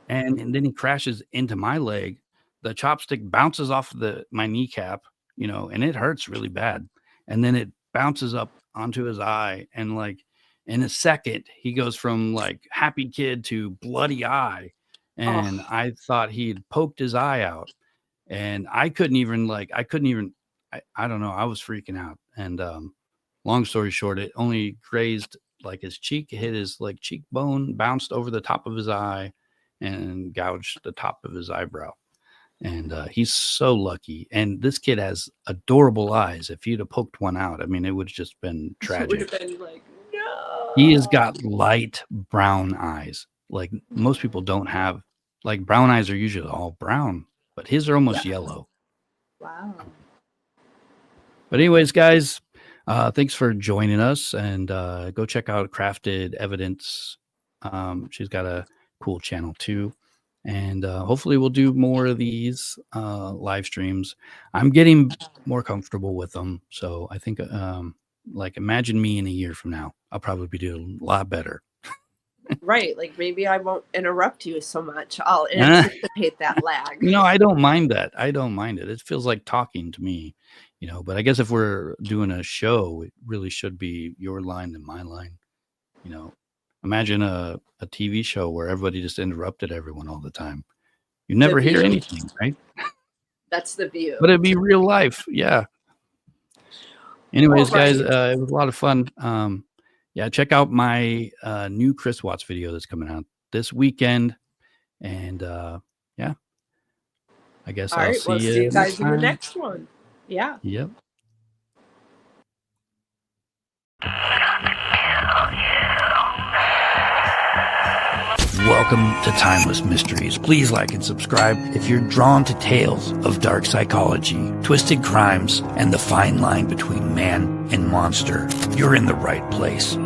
A: and then he crashes into my leg. The chopstick bounces off my kneecap, you know, and it hurts really bad. And then it bounces up onto his eye. And like in a second, he goes from like happy kid to bloody eye. And I thought he had poked his eye out. And I couldn't even, I don't know. I was freaking out. And long story short, it only grazed like his cheek, hit his like cheekbone, bounced over the top of his eye, and gouged the top of his eyebrow. And he's so lucky. And this kid has adorable eyes. If you'd have poked one out, I mean, it would have just been tragic.
B: It would have been like, no.
A: He has got light brown eyes. Like most people don't have, like brown eyes are usually all brown, but his are almost yellow.
B: Wow.
A: But anyways, guys, thanks for joining us, and go check out Crafted Evidence. She's got a cool channel too. And hopefully we'll do more of these live streams. I'm getting more comfortable with them. So I think like imagine me in a year from now. I'll probably be doing a lot better.
B: Right. Like maybe I won't interrupt you so much. I'll anticipate that lag.
A: You know, I don't mind that. I don't mind it. It feels like talking to me, you know, but I guess if we're doing a show, it really should be your line and my line, you know. Imagine a TV show where everybody just interrupted everyone all the time. You never hear anything, right?
B: That's the view.
A: But it'd be real life. Yeah. Anyways, guys, it was a lot of fun. Yeah, check out my new Chris Watts video that's coming out this weekend. And yeah, I guess I'll see you.
B: See you guys in the next one. Yeah.
A: Yep. Welcome to Timeless Mysteries. Please like and subscribe if you're drawn to tales of dark psychology, twisted crimes, and the fine line between man and monster. You're in the right place.